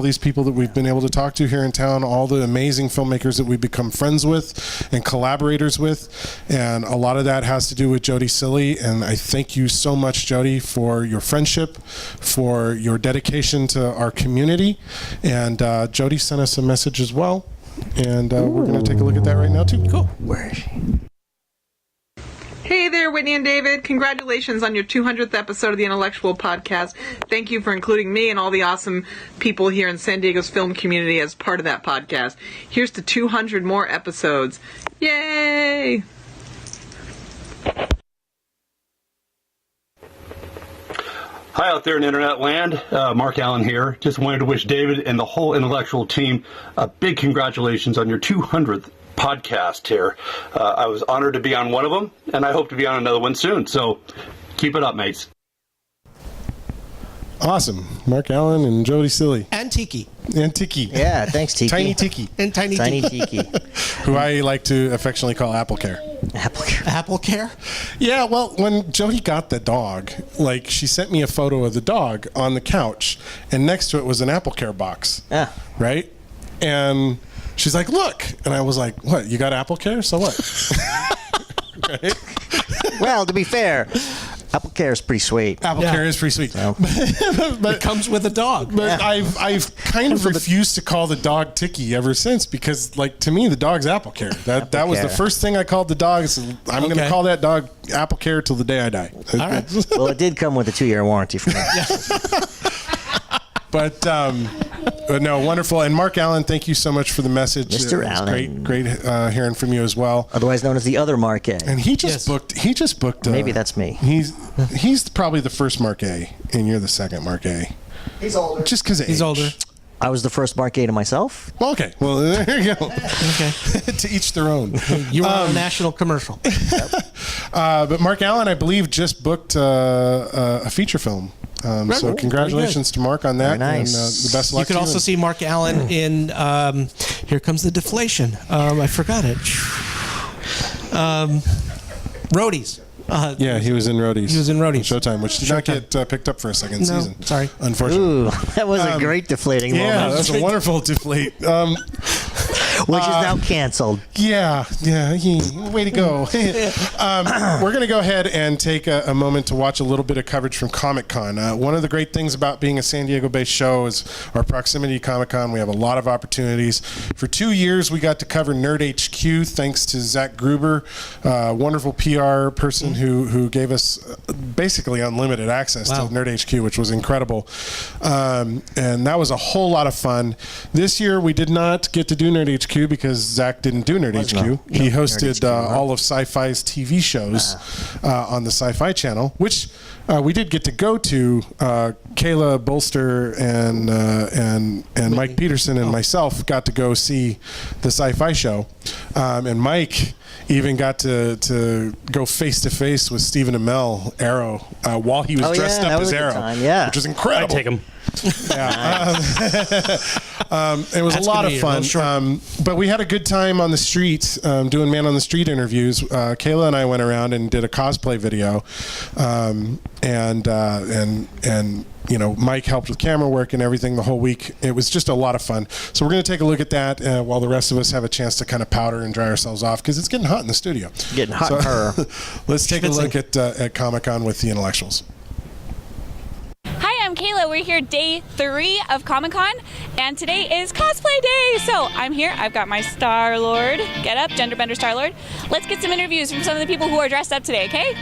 these people that we've been able to talk to here in town, all the amazing filmmakers that we've become friends with and collaborators with. And a lot of that has to do with Jody Silly. And I thank you so much, Jody, for your friendship, for your dedication to our community. And Jody sent us a message as well. And we're going to take a look at that right now, too. Cool. Where is she? Hey there, Whitney and David. Congratulations on your 200th episode of the IntelleXual podcast. Thank you for including me and all the awesome people here in San Diego's film community as part of that podcast. Here's to 200 more episodes. Yay! Hi out there in internet land, Mark Allen here. Just wanted to wish David and the whole IntelleXual team a big congratulations on your 200th podcast here. I was honored to be on one of them, and I hope to be on another one soon. So keep it up, mates. Awesome. Mark Allen and Jody Silly. And Tiki. Yeah, thanks, Tiki. Tiny Tiki. And Tiny Tiki. Who I like to affectionately call Apple Care. Apple Care? Yeah, well, when Jody got the dog, like, she sent me a photo of the dog on the couch, and next to it was an Apple Care box. Yeah. Right? And she's like, look. And I was like, what, you got Apple Care? So what? Right? Well, to be fair, Apple Care is pretty sweet. Apple Care is pretty sweet. So. But it comes with a dog. But I've kind of refused to call the dog Tiki ever since because, like, to me, the dog's Apple Care. That was the first thing I called the dog. I'm going to call that dog Apple Care till the day I die. All right. Well, it did come with a 2-year warranty for me. But no, wonderful. And Mark Allen, thank you so much for the message. Mr. Allen. Great hearing from you as well. Otherwise known as the other Mark A. And he just booked. Maybe that's me. He's probably the first Mark A, and you're the second Mark A. He's older. Just because he's older. I was the first Mark A to myself. Well, okay. Well, there you go. Okay. To each their own. You were on a national commercial. But Mark Allen, I believe, just booked a feature film. So congratulations to Mark on that. Very nice. And the best of luck You could to also see Mark Allen in Here Comes the Deflation. I forgot it. Roadies. Yeah, he was in Roadies. He was in Roadies. Showtime, which did not get picked up for a second season. Sorry. Unfortunately. Ooh, that was a great deflating moment. Yeah, that's a wonderful deflate. Which is now canceled. Yeah. Way to go. We're going to go ahead and take a moment to watch a little bit of coverage from Comic-Con. One of the great things about being a San Diego-based show is our proximity to Comic-Con. We have a lot of opportunities. For 2 years, we got to cover Nerd HQ, thanks to Zach Gruber, a wonderful PR person who gave us basically unlimited access to Nerd HQ, which was incredible. And that was a whole lot of fun. This year, we did not get to do Nerd HQ because Zach didn't do Nerd HQ. He hosted all of Sci-Fi's TV shows on the Sci-Fi channel, which we did get to go to. Kayla Bolster and Mike Peterson and myself got to go see the Sci-Fi show, and Mike even got to go face to face with Stephen Amell, Arrow, while he was dressed up as Arrow, which was incredible. I'd take him. Yeah. It was a lot of fun. But we had a good time on the street doing Man on the Street interviews. Kayla and I went around and did a cosplay video. And you know, Mike helped with camera work and everything the whole week. It was just a lot of fun. So we're going to take a look at that while the rest of us have a chance to kind of powder and dry ourselves off because it's getting hot in the studio. Getting hot in her. Let's take a look at Comic-Con with the IntelleXuals. Hi, I'm Kayla. We're here day 3 of Comic-Con, and today is cosplay day. So I'm here. I've got my Star-Lord get up, Genderbender Star-Lord. Let's get some interviews from some of the people who are dressed up today, okay?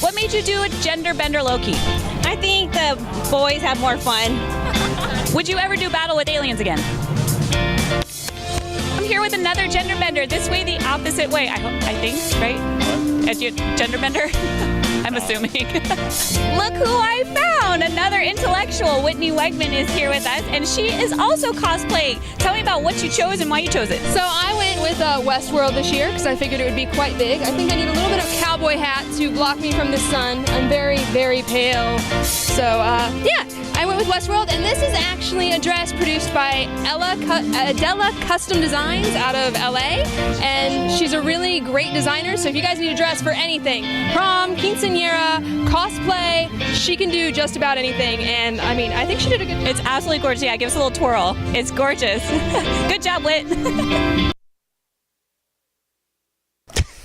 What made you do a Genderbender Loki? I think the boys have more fun. Would you ever do Battle with Aliens again? I'm here with another Genderbender. This way, the opposite way. I think, right? As your Genderbender? I'm assuming. Look who I found! found another intellectual. Whitney Wegman is here with us, and she is also cosplaying. Tell me about what you chose and why you chose it. So I went with Westworld this year because I figured it would be quite big. I think I need a little bit of cowboy hat to block me from the sun. I'm very, very pale. So yeah, I went with Westworld, and this is actually a dress produced by Adela Custom Designs out of LA, and she's a really great designer. So if you guys need a dress for anything, prom, quinceañera, cosplay, she can do just about anything. And I mean, I think she did a good job. It's absolutely gorgeous. Yeah, give us a little twirl. It's gorgeous. Good job, Whit.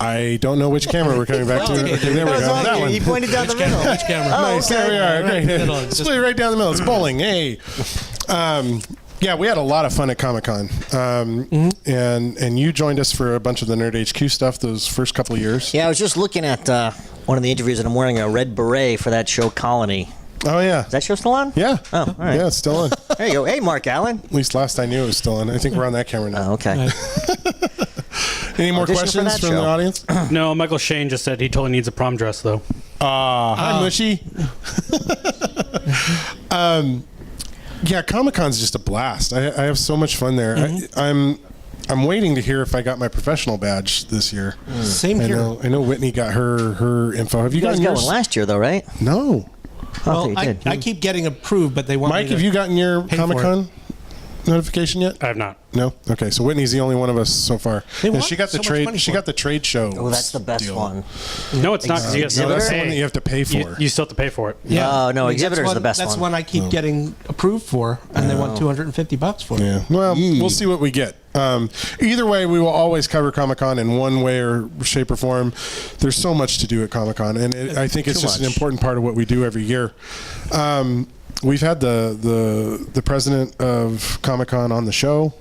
I don't know which camera we're coming back to. Okay, there we go. That one. He pointed down the middle. Which camera? Nice. okay. There we are. Great. Split right down the middle. It's bowling. Hey. Yeah, we had a lot of fun at Comic-Con. And you joined us for a bunch of the Nerd HQ stuff those first couple of years. Yeah, I was just looking at one of the interviews, and I'm wearing a red beret for that show Colony. Oh, yeah. Is that show still on? Yeah. Oh, all right. Yeah, it's still on. There you go. Hey, Mark Allen. At least last I knew it was still on. I think we're on that camera now. Oh, okay. Any more Audition for questions that from show. the audience? No, Michael Shane just said he totally needs a prom dress, though. Hi, Mushy. Yeah, Comic-Con's just a blast. I have so much fun there. I'm waiting to hear if I got my professional badge this year. Same here. I know Whitney got her info. Have you, You guys gotten got yours? one last year, though, right? No. Well, you I did. keep getting approved, but they want Mike, me to have you gotten your pay for Comic-Con notification yet? I have not. No. Okay, so Whitney's the only one of us so far. They And want she got the so much trade. money She for got the trade show. Oh, that's the best deal. one. No, it's not. 'cause you have to No, that's the pay. one that you have to pay for. You still have to pay for it. No, no, I mean, Exhibitor's that's the best That's one. one I keep getting approved for, and they want $250 for it. Yeah. Well, we'll see what we get. Either way, we will always cover Comic-Con in one way or shape or form. There's so much to do at Comic-Con, and I think it's Too just an much. important part of what we do every year. We've had the president of Comic-Con on the show,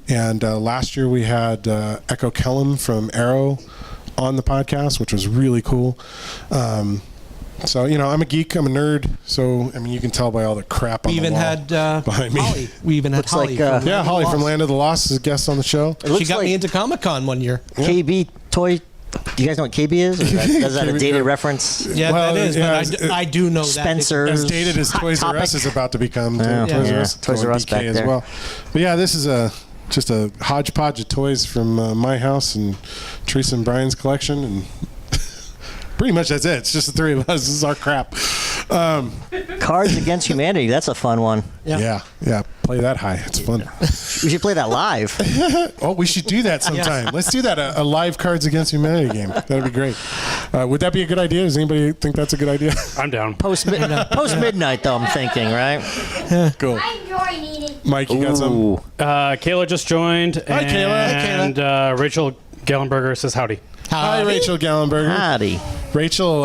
and last year we had Echo Kellum from Arrow on the podcast, which was really cool. So, I'm a geek, I'm a nerd, so, you can tell by all the crap on We the even wall had behind me. Holly. We even had Looks Holly. like, from Yeah, Holly Land of from the Land of the Lost is a guest on the show. It Lost. She looks got like me into Comic-Con one year. KB Toy. Do you guys know what KB is? Is that a dated reference? Yeah, Well, that is, yeah, but I do know Spencer's. As dated as Hot Toys R Topic. Us is about to become. Yeah. Toys R Yeah. Us, Toys R Us BK back as there. well. But yeah, this is just a hodgepodge of toys from my house and Teresa and Brian's collection, and pretty much that's it. It's just the three of us. This is our crap. Cards Against Humanity. That's a fun one. Yeah. Play that high. It's fun. We should play that live. Oh, we should do that sometime. Let's do that. A live Cards Against Humanity game. That'd be great. Would that be a good idea? Does anybody think that's a good idea? I'm down. Post midnight, though, I'm thinking, right? Cool. Mike, you got some? Kayla just joined. Hi, Kayla. And Rachel Gallenberger says howdy. Hi, Rachel Gallenberger. Howdy. Rachel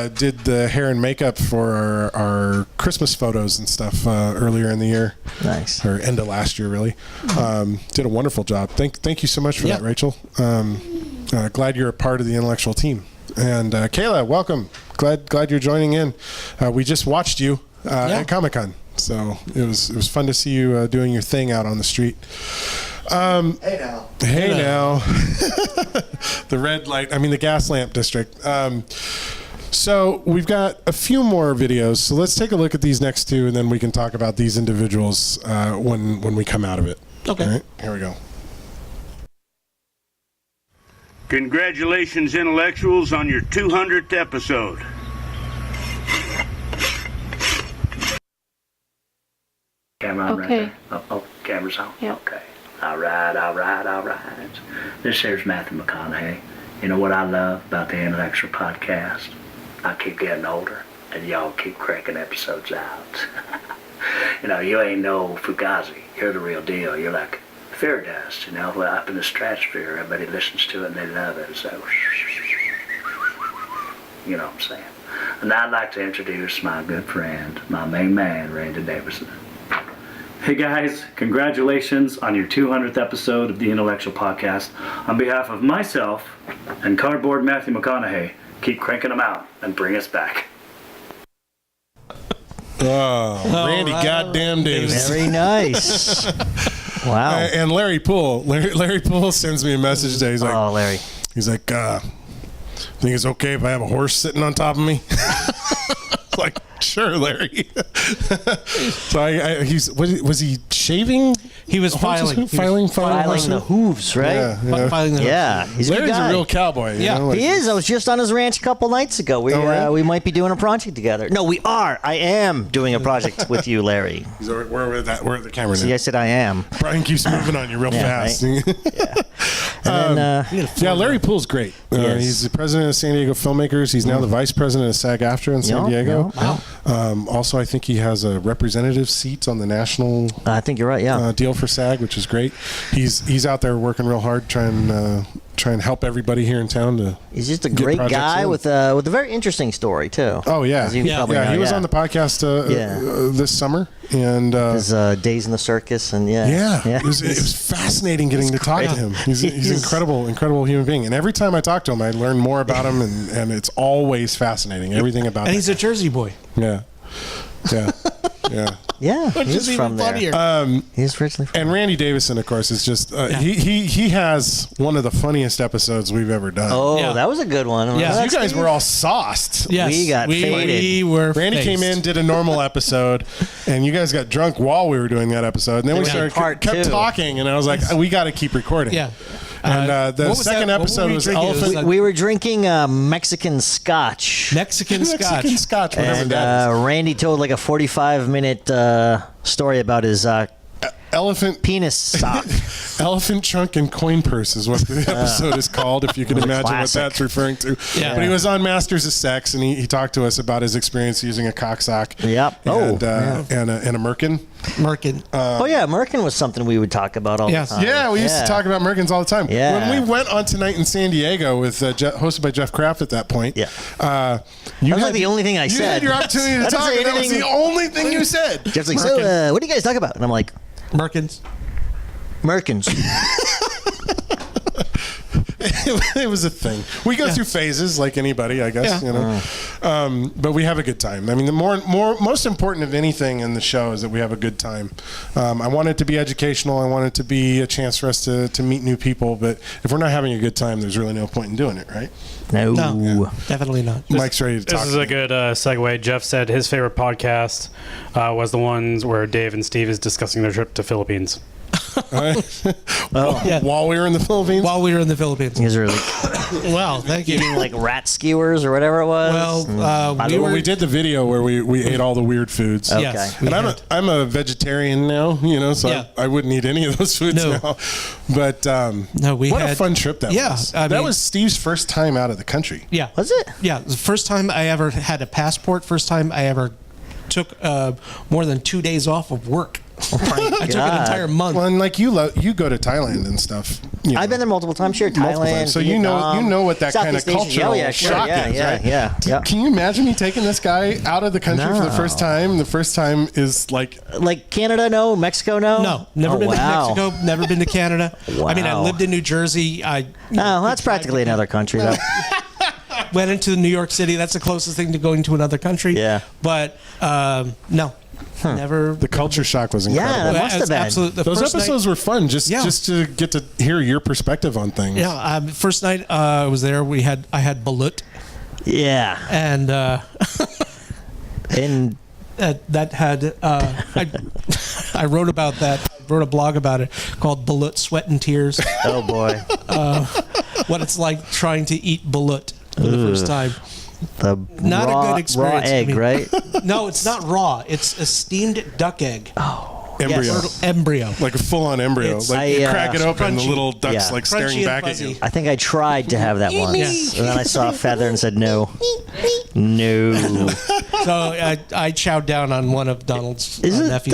did the hair and makeup for our Christmas photos and stuff earlier in the year. Nice. Or end of last year, really. Did a wonderful job. Thank you so much for that, Rachel. Glad you're a part of the IntelleXual team. And Kayla, welcome. Glad you're joining in. We just watched you at Comic-Con, so it was fun to see you doing your thing out on the street. Hey now. The red light, the gas lamp district. So we've got a few more videos, so let's take a look at these next two, and then we can talk about these individuals when we come out of it. Okay. All right, here we go. Congratulations, intellectuals, on your 200th episode. Camera on Okay. right there. Oh, camera's on? Yeah. Okay. All right. This here's Matthew McConaughey. You know what I love about the IntelleXual podcast? I keep getting older, and y'all keep cranking episodes out. You ain't no Fugazi. You're the real deal. You're like fear dust, well, up in the stratosphere. Everybody listens to it, and they love it. So, you know what I'm saying. And I'd like to introduce my good friend, my main man, Randy Davison. Hey guys, congratulations on your 200th episode of the IntelleXual Podcast. On behalf of myself and Cardboard Matthew McConaughey, keep cranking them out and bring us back. Randy goddamn Davis. Very nice. Wow. And Larry Poole. Larry Poole sends me a message today. He's like, oh, Larry. He's like, think it's okay if I have a horse sitting on top of me? Like, Sure, Larry. So was he shaving? He was filing the hooves, right? Yeah. Filing the Yeah, he's a good Larry's guy. a real cowboy. you know, like- He is. I was just on his ranch a couple nights ago. We might be doing a project together. No, we are. I am doing a project with you, Larry. We're at the camera now. See, I said I am. Brian keeps moving on you real fast. Right? And then, Larry Poole's great. Yes. He's the president of San Diego Filmmakers. He's now the vice president of SAG-AFTRA in San Diego. Also, I think he has a representative seat on the national. I think you're right. Yeah. Deal for SAG, which is great. He's out there working real hard, trying to help everybody here in town to. He's just a great guy with a very interesting story too. Oh yeah, As you probably know, he was on the podcast this summer, and his days in the circus, and it was fascinating getting to talk to him. He's incredible human being, and every time I talk to him, I learn more about him, and it's always fascinating. Everything about and he's a Jersey boy. Yeah. Yeah, Which is from even there. funnier. He's originally from And Randy Davison, of course, is just he has one of the funniest episodes we've ever done. Oh, that was a good one. Yeah, you guys were all sauced. Yes, we got faded. We were. Randy came in, did a normal episode, and you guys got drunk while we were doing that episode. And then we kept talking, and I was like, we got to keep recording. Yeah. And the second episode was elephant. We were drinking Mexican scotch. Mexican scotch. Whatever And that is. Randy told like a 45-minute story about his elephant penis sock. Elephant trunk and coin purse is what the episode is called, if you can imagine classic. what that's referring to. Yeah. But he was on Masters of Sex, and he talked to us about his experience using a cock sock. Yep. And, and a merkin. Merkin. Merkin was something we would talk about all the time. Yeah, we used to talk about merkins all the time. Yeah. When we went on Tonight in San Diego with hosted by Jeff Kraft at that point. Yeah. That was like the only thing I said. You had your opportunity to I didn't talk, say and that was anything. the only thing you said. Jeff's like, so what do you guys talk about? And I'm like, Merkins. It was a thing. We go through phases like anybody, I guess. Yeah. You know, but we have a good time. I mean, the most important of anything in the show is that we have a good time. I want it to be educational. I want it to be a chance for us to meet new people. But if we're not having a good time, there's really no point in doing it, right? No, definitely not. Mike's ready to talk. This is a good segue. Jeff said his favorite podcast was the ones where Dave and Steve is discussing their trip to Philippines. While we were in the Philippines? While we were in the Philippines. You guys were like, well, thank you. eating like rat skewers or whatever it was. Well, we did the video where we ate all the weird foods. Okay. Yes, And I'm a vegetarian now, you know, so Yeah. I wouldn't eat any of those foods now. But what a fun trip that was. That was Steve's first time out of the country. Yeah. Was it? Yeah. The first time I ever had a passport. First time I ever took more than 2 days off of work. I took an entire month. Well, and like you go to Thailand and stuff. You know, I've been there multiple times. Sure, multiple Thailand. times. So Vietnam, you know what that kind of Southeast Asia. cultural shock is, right? Yeah. Can you imagine me taking this guy out of the country for the first time? The first time is like Canada, no. Mexico, no. No, never been to Mexico. Never been to Canada. I mean, I Wow. lived in New Jersey. That's practically another country, though. Went into New York City. That's the closest thing to going to another country. Yeah. But no. Never. The culture shock was incredible. Yeah, that must have been. Absolutely. Those episodes were fun, just to get to hear your perspective on things. Yeah, first night I was there, I had balut. Yeah. And and that had I wrote about that. I wrote a blog about it called "Balut, Sweat and Tears." Oh boy. What it's like trying to eat balut for the first time. Not a good experience. Raw egg, right? No, it's not raw. It's a steamed duck egg. Oh. Embryo. Yes. Embryo. Like a full-on embryo. Like you crack it open, the little duck's like staring back at you. I think I tried to have that once, and then I saw a feather and said no. No. So I chowed down on one of Donald's nephews.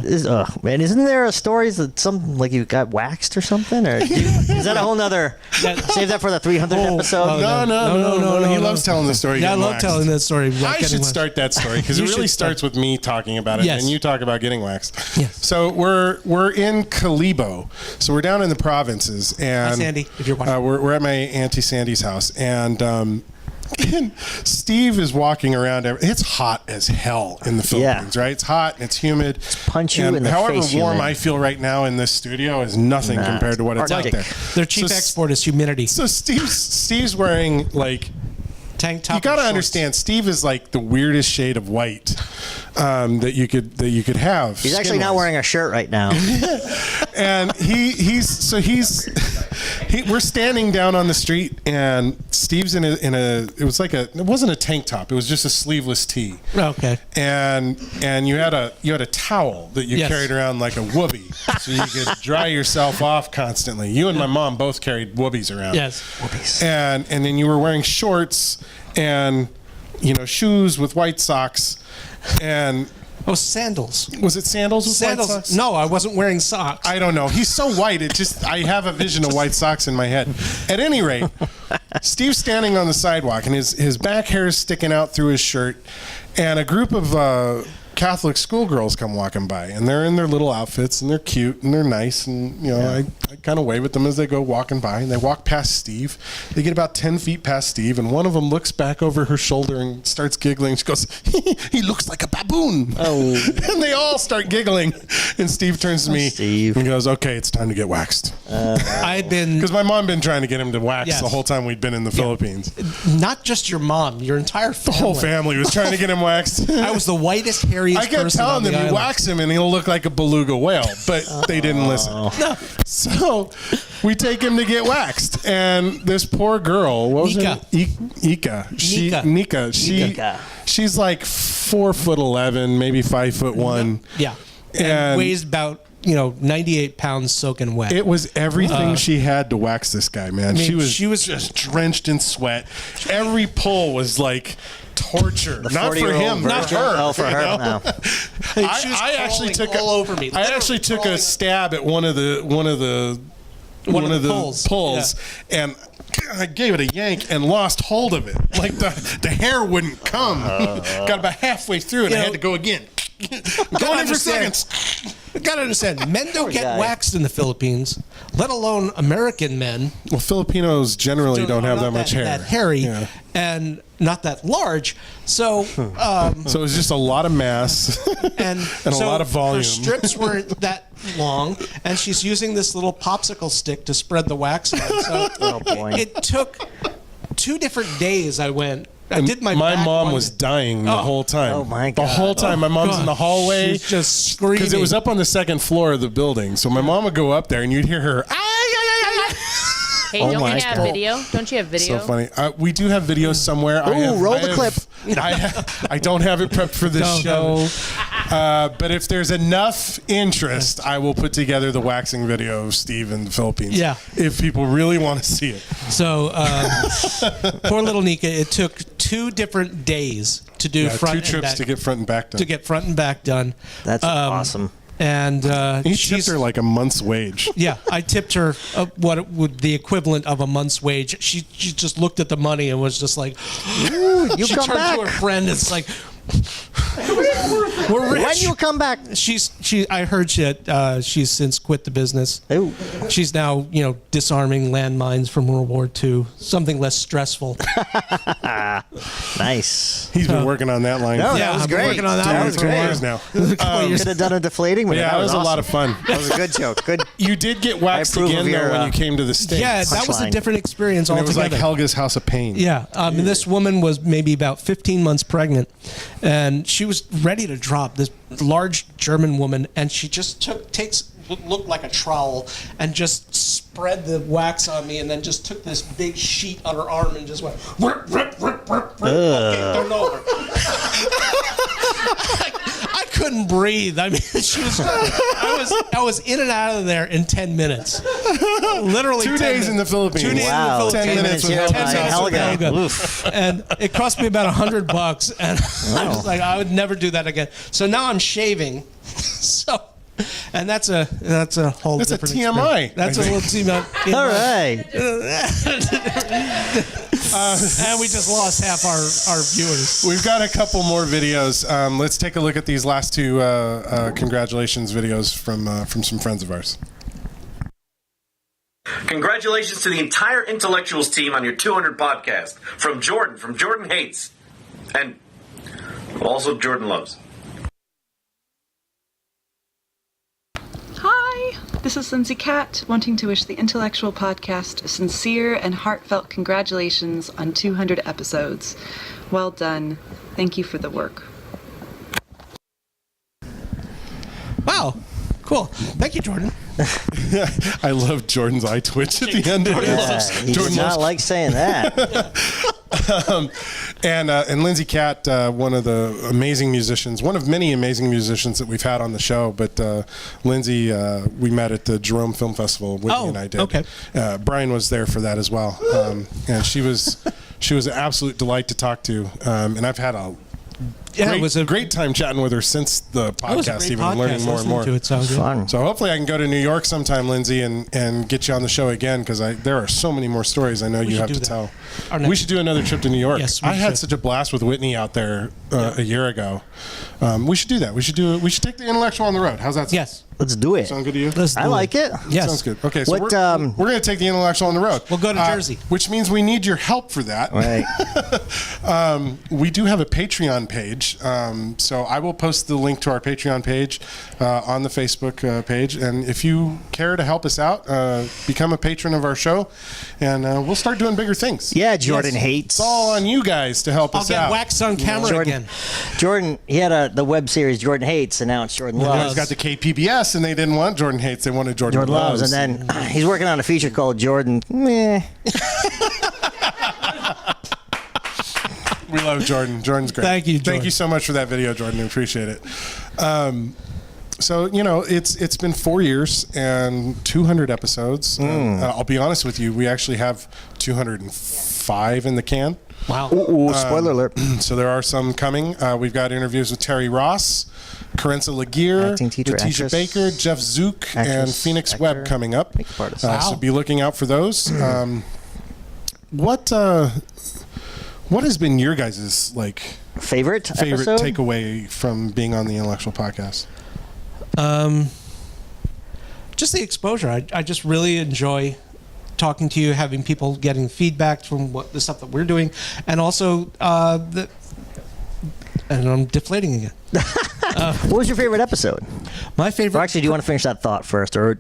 Isn't there a story that you got waxed or something? Or is that a whole nother? Save that for the 300th episode. No. He loves telling the story. Yeah, I love telling that story. I should start that story because it really starts with me talking about it, and you talk about getting waxed. Yes. So we're in Kalibo. So we're down in the provinces, and Hi, Sandy, if you're watching. we're at my Auntie Sandy's house, and Steve is walking around. It's hot as hell in the Philippines, right? It's hot and it's humid. Punch you and in the however face. warm humid. I feel right now in this studio is nothing compared to what it's like there. Their chief export is humidity. So Steve's wearing like Tank top. You got to and shorts. understand, Steve is like the weirdest shade of white that you could have. He's actually not wearing a shirt right now. And we're standing down on the street, and Steve's in a it wasn't a tank top, it was just a sleeveless tee. Okay. And you had a towel that you carried around like a whoopee, so you could dry yourself off constantly. You and my mom both carried whoopies around. Yes. Whoopies. And then you were wearing shorts and shoes with white socks and sandals. Was it sandals with Sandals. white socks? No, I wasn't wearing socks. I don't know. He's so white. I have a vision of white socks in my head. At any rate, Steve's standing on the sidewalk and his back hair is sticking out through his shirt, and a group of Catholic schoolgirls come walking by, and they're in their little outfits, and they're cute and they're nice, and I kind of wave at them as they go walking by, and they walk past Steve. They get about 10 feet past Steve, and one of them looks back over her shoulder and starts giggling. She goes, "He looks like a baboon." Oh. And they all start giggling, and Steve turns to me and goes, "Okay, it's time to get waxed." Because my mom been trying to get him to wax the whole time we'd been in the Philippines. Not just your mom, your entire family. The whole family was trying to get him waxed. I was the whitest, hairiest I kept person telling on the them, you island. wax him and he'll look like a beluga whale, but they didn't listen. No. So we take him to get waxed, and this poor girl, what was her? Nika. Nika. She's like 4'11", maybe 5'1". Yeah. And weighs about 98 pounds soaking wet. It was everything she had to wax this guy, man. I mean, she was just drenched in sweat. Every pull was like torture. Not for him, not her. Oh, for her. No. I actually took all over me. I actually took a stab at one of the pulls, and I gave it a yank and lost hold of it. Like the hair wouldn't come. Got about halfway through, and I had to go again. Going in for seconds. You gotta understand, men don't get waxed in the Philippines, let alone American men. Well, Filipinos generally don't have that much hair. That hairy and not that large. So so it was just a lot of mass and a lot of volume. Her strips weren't that long, and she's using this little popsicle stick to spread the wax on. So it took 2 different days. I did my mom was dying the whole time. Oh my God. The whole time. My mom's in the hallway. She's just screaming. Because it was up on the 2nd floor of the building. So my mom would go up there and you'd hear her, Hey, don't you have video? Don't you have video? So funny. We do have video somewhere. Roll the clip. I don't have it prepped for this show. But if there's enough interest, I will put together the waxing video of Steve in the Philippines. Yeah. If people really want to see it. So poor little Nika, it took 2 different days to do front 2 and trips back, to get front and back done. to get front and back done. That's awesome. And he tipped her like a month's wage. Yeah, I tipped her what would the equivalent of a month's wage. She just looked at the money and was just like, "You she come turned back." to her friend. It's like, we're rich. When you come back? I heard she's since quit the business. Ooh. She's now disarming landmines from World War II. Something less stressful. Nice. He's been working on that line. No, that was I've been great. working on that That one was for great. years now. Could have done a deflating one. Yeah, that was a lot of fun. That was a good joke. Good. You did get waxed approve again of your, though when you came to the States. Yeah, that was a Punchline. different experience And it was altogether. like Helga's House of Pain. Yeah, this woman was maybe about 15 months pregnant, and she was ready to drop. This large German woman, and she just looked like a trowel and just spread the wax on me, and then just took this big sheet on her arm and just went rip, rip, rip, rip, rip. Okay, turn over. I couldn't breathe. I mean, I was in and out of there in 10 minutes. Literally 2 days in the Philippines. 2 days Wow, in the 10 Philippines. minutes here by 10 Helga. minutes with Oof. And it cost me about $100, and I was like, I would never do that again. So now I'm shaving. So, and that's a whole That's a different TMI, experience. That's a little TMI. All right. And we just lost half our viewers. We've got a couple more videos. Let's take a look at these last 2 congratulations videos from some friends of ours. Congratulations to the entire IntelleXuals team on your 200 podcast. From Jordan Hates. And also Jordan Loves. Hi. This is Lindsay Catt, wanting to wish the IntelleXual podcast a sincere and heartfelt congratulations on 200 episodes. Well done. Thank you for the work. Wow. Cool. Thank you, Jordan. I love Jordan's eye twitch at the end of it. He does not like saying that. And Lindsay Catt, one of the amazing musicians, one of many amazing musicians that we've had on the show. But Lindsay, we met at the Jerome Film Festival. Whitney and I did. Okay. Brian was there for that as well, and she was an absolute delight to talk to. And I've had it was a great time chatting with her since the podcast, even learning more and more. It sounds fun. So hopefully I can go to New York sometime, Lindsay, and get you on the show again, because there are so many more stories I know you have to tell. We should do another trip to New York. Yes, I had such a blast with Whitney out there a year ago. We should do that. We should take the IntelleXual on the road. How's that sound? Yes. Let's do it. Sound good to you? I like it. Yes. Sounds good. Okay, so What, we're going to take the IntelleXual on the road. We'll go to Jersey. Which means we need your help for that. Right. We do have a Patreon page, so I will post the link to our Patreon page on the Facebook page. And if you care to help us out, become a patron of our show, and we'll start doing bigger things. Yeah, Jordan hates. It's all on you guys to help us out. I'll get waxed on camera again. Jordan, he had the web series Jordan Hates, and now it's Jordan Loves. He's got the KPBS, and they didn't want Jordan Hates. They wanted Jordan Loves. And then he's working on a feature called Jordan Meh. We love Jordan. Jordan's great. Thank you, Jordan. Thank you so much for that video, Jordan. We appreciate it. So, it's been 4 years and 200 episodes. I'll be honest with you, we actually have 205 in the can. Wow. Ooh, spoiler alert. So there are some coming. We've got interviews with Terry Ross, Carenza Laguerre, Acting teacher, Letitia actress, Baker, Jeff Zook, and actress, Phoenix actor, Webb coming up. makeup artist. So be looking out for those. What has been your guys' favorite episode? takeaway from being on the IntelleXual podcast? Just the exposure. I just really enjoy talking to you, having people getting feedback from the stuff that we're doing, and also and I'm deflating again. What was your favorite episode? My favorite. Or actually, do you want to finish that thought first, or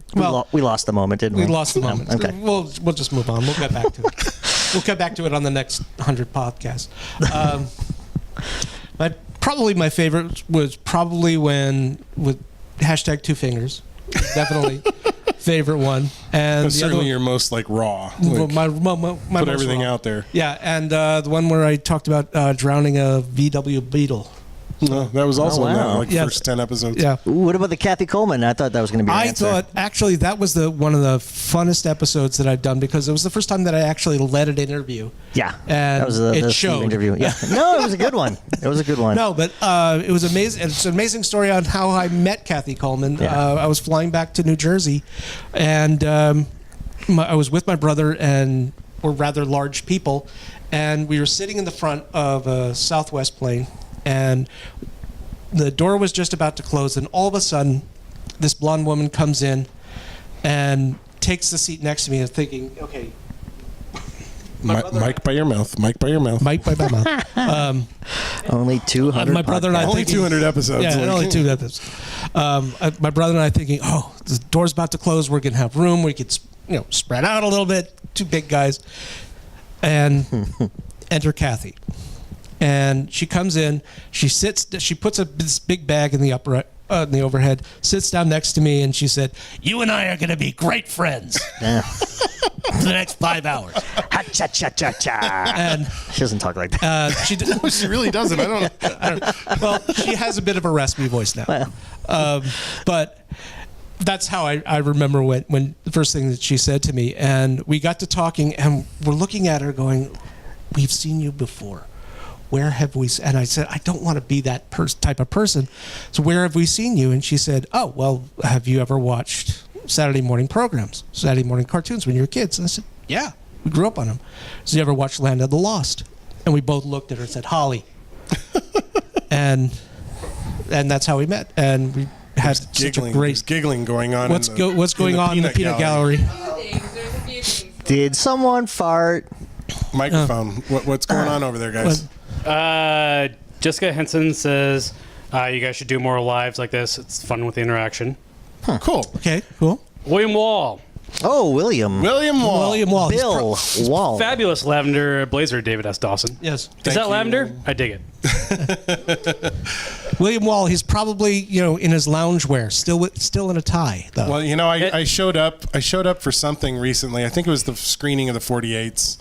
we lost the moment, didn't we? We lost the moment. Okay. We'll just move on. We'll get back to it. We'll get back to it on the next 100 podcasts. My favorite was probably when with hashtag 2 fingers. Definitely favorite one. And That's certainly your most raw. My put everything out there. Yeah, and the one where I talked about drowning a VW Beetle. No, that was also in that Yeah. first 10 episodes. Yeah. Ooh, what about the Kathy Coleman? I thought that was going to be. I thought actually that was one of the funnest episodes that I've done, because it was the first time that I actually led an interview. Yeah, and that was it the showed. interview. Yeah, no, it was a good one. It was a good one. No, but it was amazing. It's an amazing story on how I met Kathy Coleman. Yeah. I was flying back to New Jersey, and I was with my brother, and we're rather large people, and we were sitting in the front of a Southwest plane, and the door was just about to close, and all of a sudden, this blonde woman comes in and takes the seat next to me, and thinking, okay. Mic by your mouth. Mic by your mouth. Mic by my mouth. Only 200. My brother and I only 200 episodes. Yeah, only 2 episodes. My brother and I thinking, oh, the door's about to close. We're gonna have room. We could, spread out a little bit. 2 big guys, and enter Kathy. And she comes in. She sits. She puts this big bag in the overhead. Sits down next to me, and she said, "You and I are going to be great friends for the next 5 hours." Ha cha cha cha cha. And she doesn't talk like that. She really doesn't. I don't. Well, she has a bit of a raspy voice now. But that's how I remember when the first thing that she said to me, and we got to talking, and we're looking at her going, "We've seen you before. Where have we?" And I said, "I don't want to be that type of person. So where have we seen you?" And she said, "Oh, well, have you ever watched Saturday morning programs, Saturday morning cartoons when you were kids?" And I said, "Yeah, we grew up on them." "So you ever watched Land of the Lost?" And we both looked at her and said, "Holly." and that's how we met. And we had such a great There's giggling going on. What's going on in the peanut gallery? Did someone fart? Microphone. What's going on over there, guys? Jessica Henson says you guys should do more lives like this. It's fun with the interaction. Cool. Okay, cool. William Wall. Oh, William. William Wall. William Wall. Bill Wall. Fabulous lavender blazer, David S. Dawson. Yes. Is that lavender? I dig it. William Wall. He's probably in his loungewear, still in a tie though. Well, I showed up. I showed up for something recently. I think it was the screening of the 48s,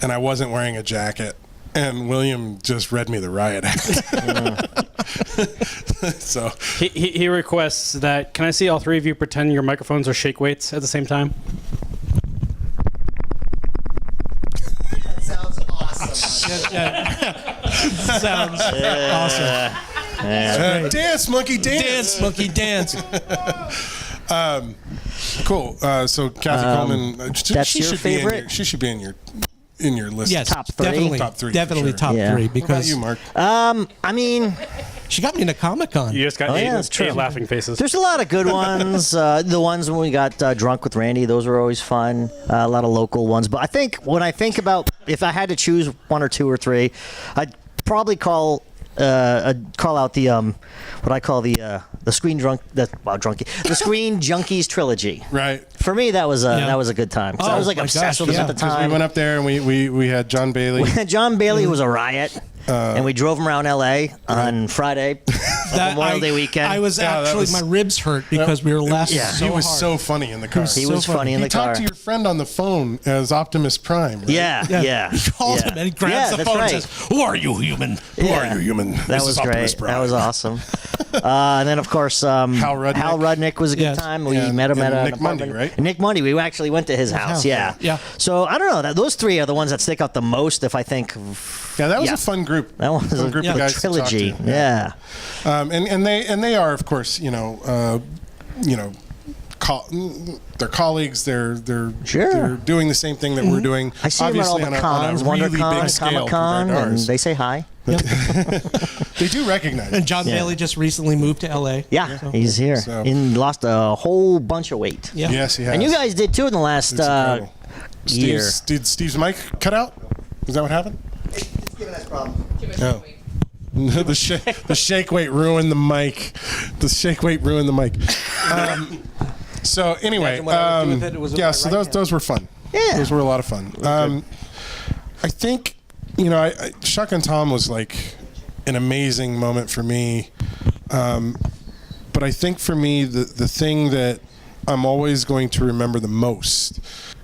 and I wasn't wearing a jacket. And William just read me the riot act. So he requests that. Can I see all three of you pretend your microphones are shake weights at the same time? That sounds awesome. Sounds awesome. Dance, monkey, dance. Dance, monkey, dance. Cool. So Kathy Coleman, that's your favorite? She should be in your list. Yes, top three. definitely, Top three, definitely for sure. top Yeah. three. What about Because you, Mark? I mean, she got me into Comic-Con. You just got eight laughing faces. there's a lot of good ones. The ones when we got drunk with Randy, those were always fun. A lot of local ones. But I think when I think about if I had to choose one or two or three, I'd probably call out the what I call the Screen Junkies trilogy. Right. For me, that was a good time. 'Cause I was like obsessed with it at the Because time. we went up there and we had John Bailey. John Bailey was a riot, and we drove him around L.A. on Friday, Memorial Day weekend. I was my ribs hurt because we were laughing. Yeah. so He was hard. so funny in the car. He was funny in the You car. talked to your friend on the phone as Optimus Prime. Right? Yeah. He calls him and he grabs the that's phone right. and says, "Who are you, human?" Who are you, human? That This was is Optimus great. Prime. That was awesome. And then, of course, Hal Rudnick was a good time. We met him at and an Nick Mundy, apartment. right? Nick Mundy. We actually went to his house. Yeah. Yeah. So I don't know. Those three are the ones that stick out the most. If I think. Yeah, that was a fun group. That was Fun a group of guys to talk trilogy. to. Yeah. And they are, of course, they're colleagues. They're doing the same thing that we're doing. I see them at all the cons, WonderCon, Comic-Con, and they say hi. They do recognize. And John Bailey just recently moved to L.A. Yeah, he's here. So. And lost a whole bunch of weight. Yeah. Yes, he has. And you guys did too in the last year. Did Steve's mic cut out? Is that what happened? It's giving us problems. No. The shake weight ruined the mic. The shake weight ruined the mic. So anyway, so those were fun. Yeah, those were a lot of fun. I think Shotgun Tom was like an amazing moment for me. But I think for me, the thing that I'm always going to remember the most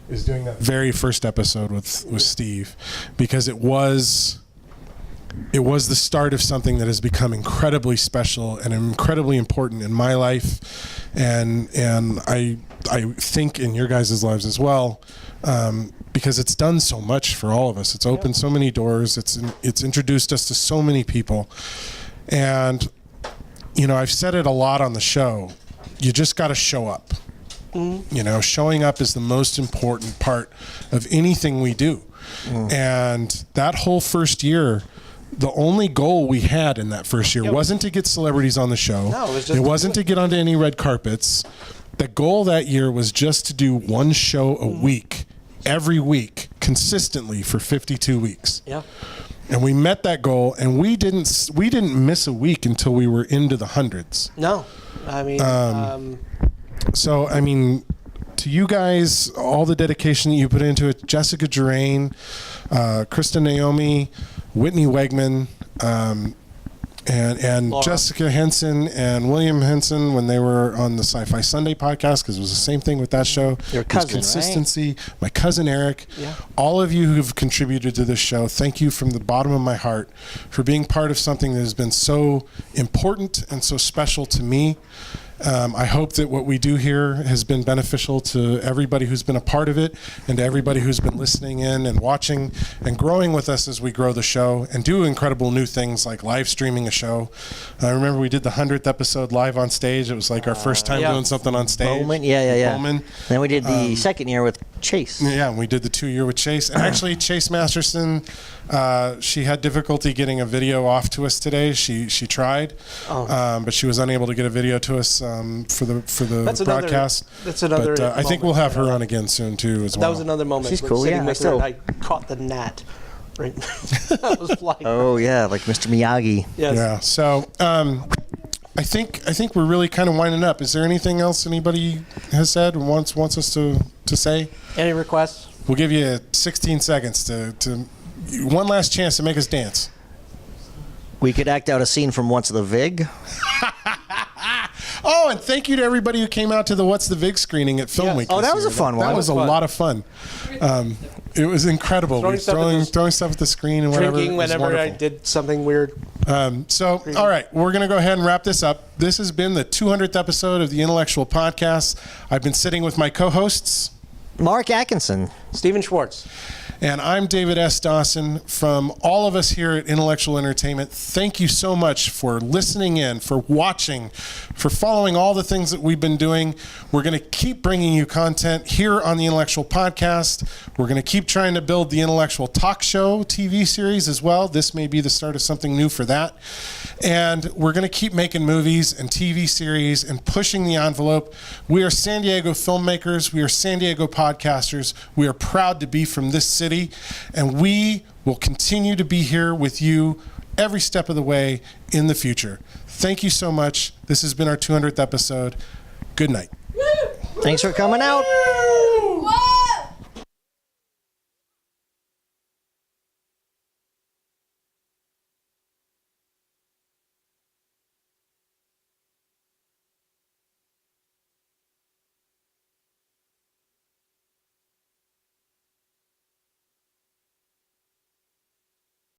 is doing that very first episode with Steve, because it was the start of something that has become incredibly special and incredibly important in my life, and I think in your guys' lives as well, because it's done so much for all of us. It's opened so many doors. It's introduced us to so many people, and I've said it a lot on the show. You just got to show up. Showing up is the most important part of anything we do. And that whole first year, the only goal we had in that first year wasn't to get celebrities on the show. No, it wasn't to get onto any red carpets. The goal that year was just to do one show a week, every week, consistently for 52 weeks. Yeah. And we met that goal, and we didn't miss a week until we were into the hundreds. No, I mean, So, I mean, to you guys, all the dedication that you put into it, Jessica Gerain, Krista Naomi, Whitney Wegman, and Jessica Henson and William Henson when they were on the Sci-Fi Sunday podcast, because it was the same thing with that show. Your cousin, consistency. Right? My cousin Eric. Yeah. All of you who've contributed to this show, thank you from the bottom of my heart for being part of something that has been so important and so special to me. I hope that what we do here has been beneficial to everybody who's been a part of it, and to everybody who's been listening in and watching and growing with us as we grow the show and do incredible new things like live streaming a show. I remember we did the 100th episode live on stage. It was like our first time doing something on stage. Bowman, yeah. Bowman. Then we did the second year with Chase. Yeah, and we did the 2-year with Chase. And actually, Chase Masterson, she had difficulty getting a video off to us today. She tried, but she was unable to get a video to us for the broadcast. That's another. But I think we'll have her on again soon too as well. That was another moment. She's when cool. sitting Yeah, with her and I caught the gnat. Right, that was flying. Oh yeah, like Mr. Miyagi. Yes. Yeah. So I think we're really kind of winding up. Is there anything else anybody has said or wants us to say? Any requests? We'll give you 16 seconds to one last chance to make us dance. We could act out a scene from What's the Vig? Oh, and thank you to everybody who came out to the What's the Vig screening at Film Week. Oh, this that was year. a fun one. That was a lot of fun. It was incredible. Throwing stuff at the screen and whatever. Drinking whenever I did something weird. All right, we're going to go ahead and wrap this up. This has been the 200th episode of the Intellectual Podcast. I've been sitting with my co-hosts, Mark Atkinson, Stephen Schwartz. And I'm David S. Dawson. From all of us here at Intellectual Entertainment, thank you so much for listening in, for watching, for following all the things that we've been doing. We're going to keep bringing you content here on the Intellectual Podcast. We're going to keep trying to build the Intellectual Talk Show TV series as well. This may be the start of something new for that. And we're going to keep making movies and TV series and pushing the envelope. We are San Diego filmmakers. We are San Diego podcasters. We are proud to be from this city. And we will continue to be here with you every step of the way in the future. Thank you so much. This has been our 200th episode. Good night. Thanks for coming out.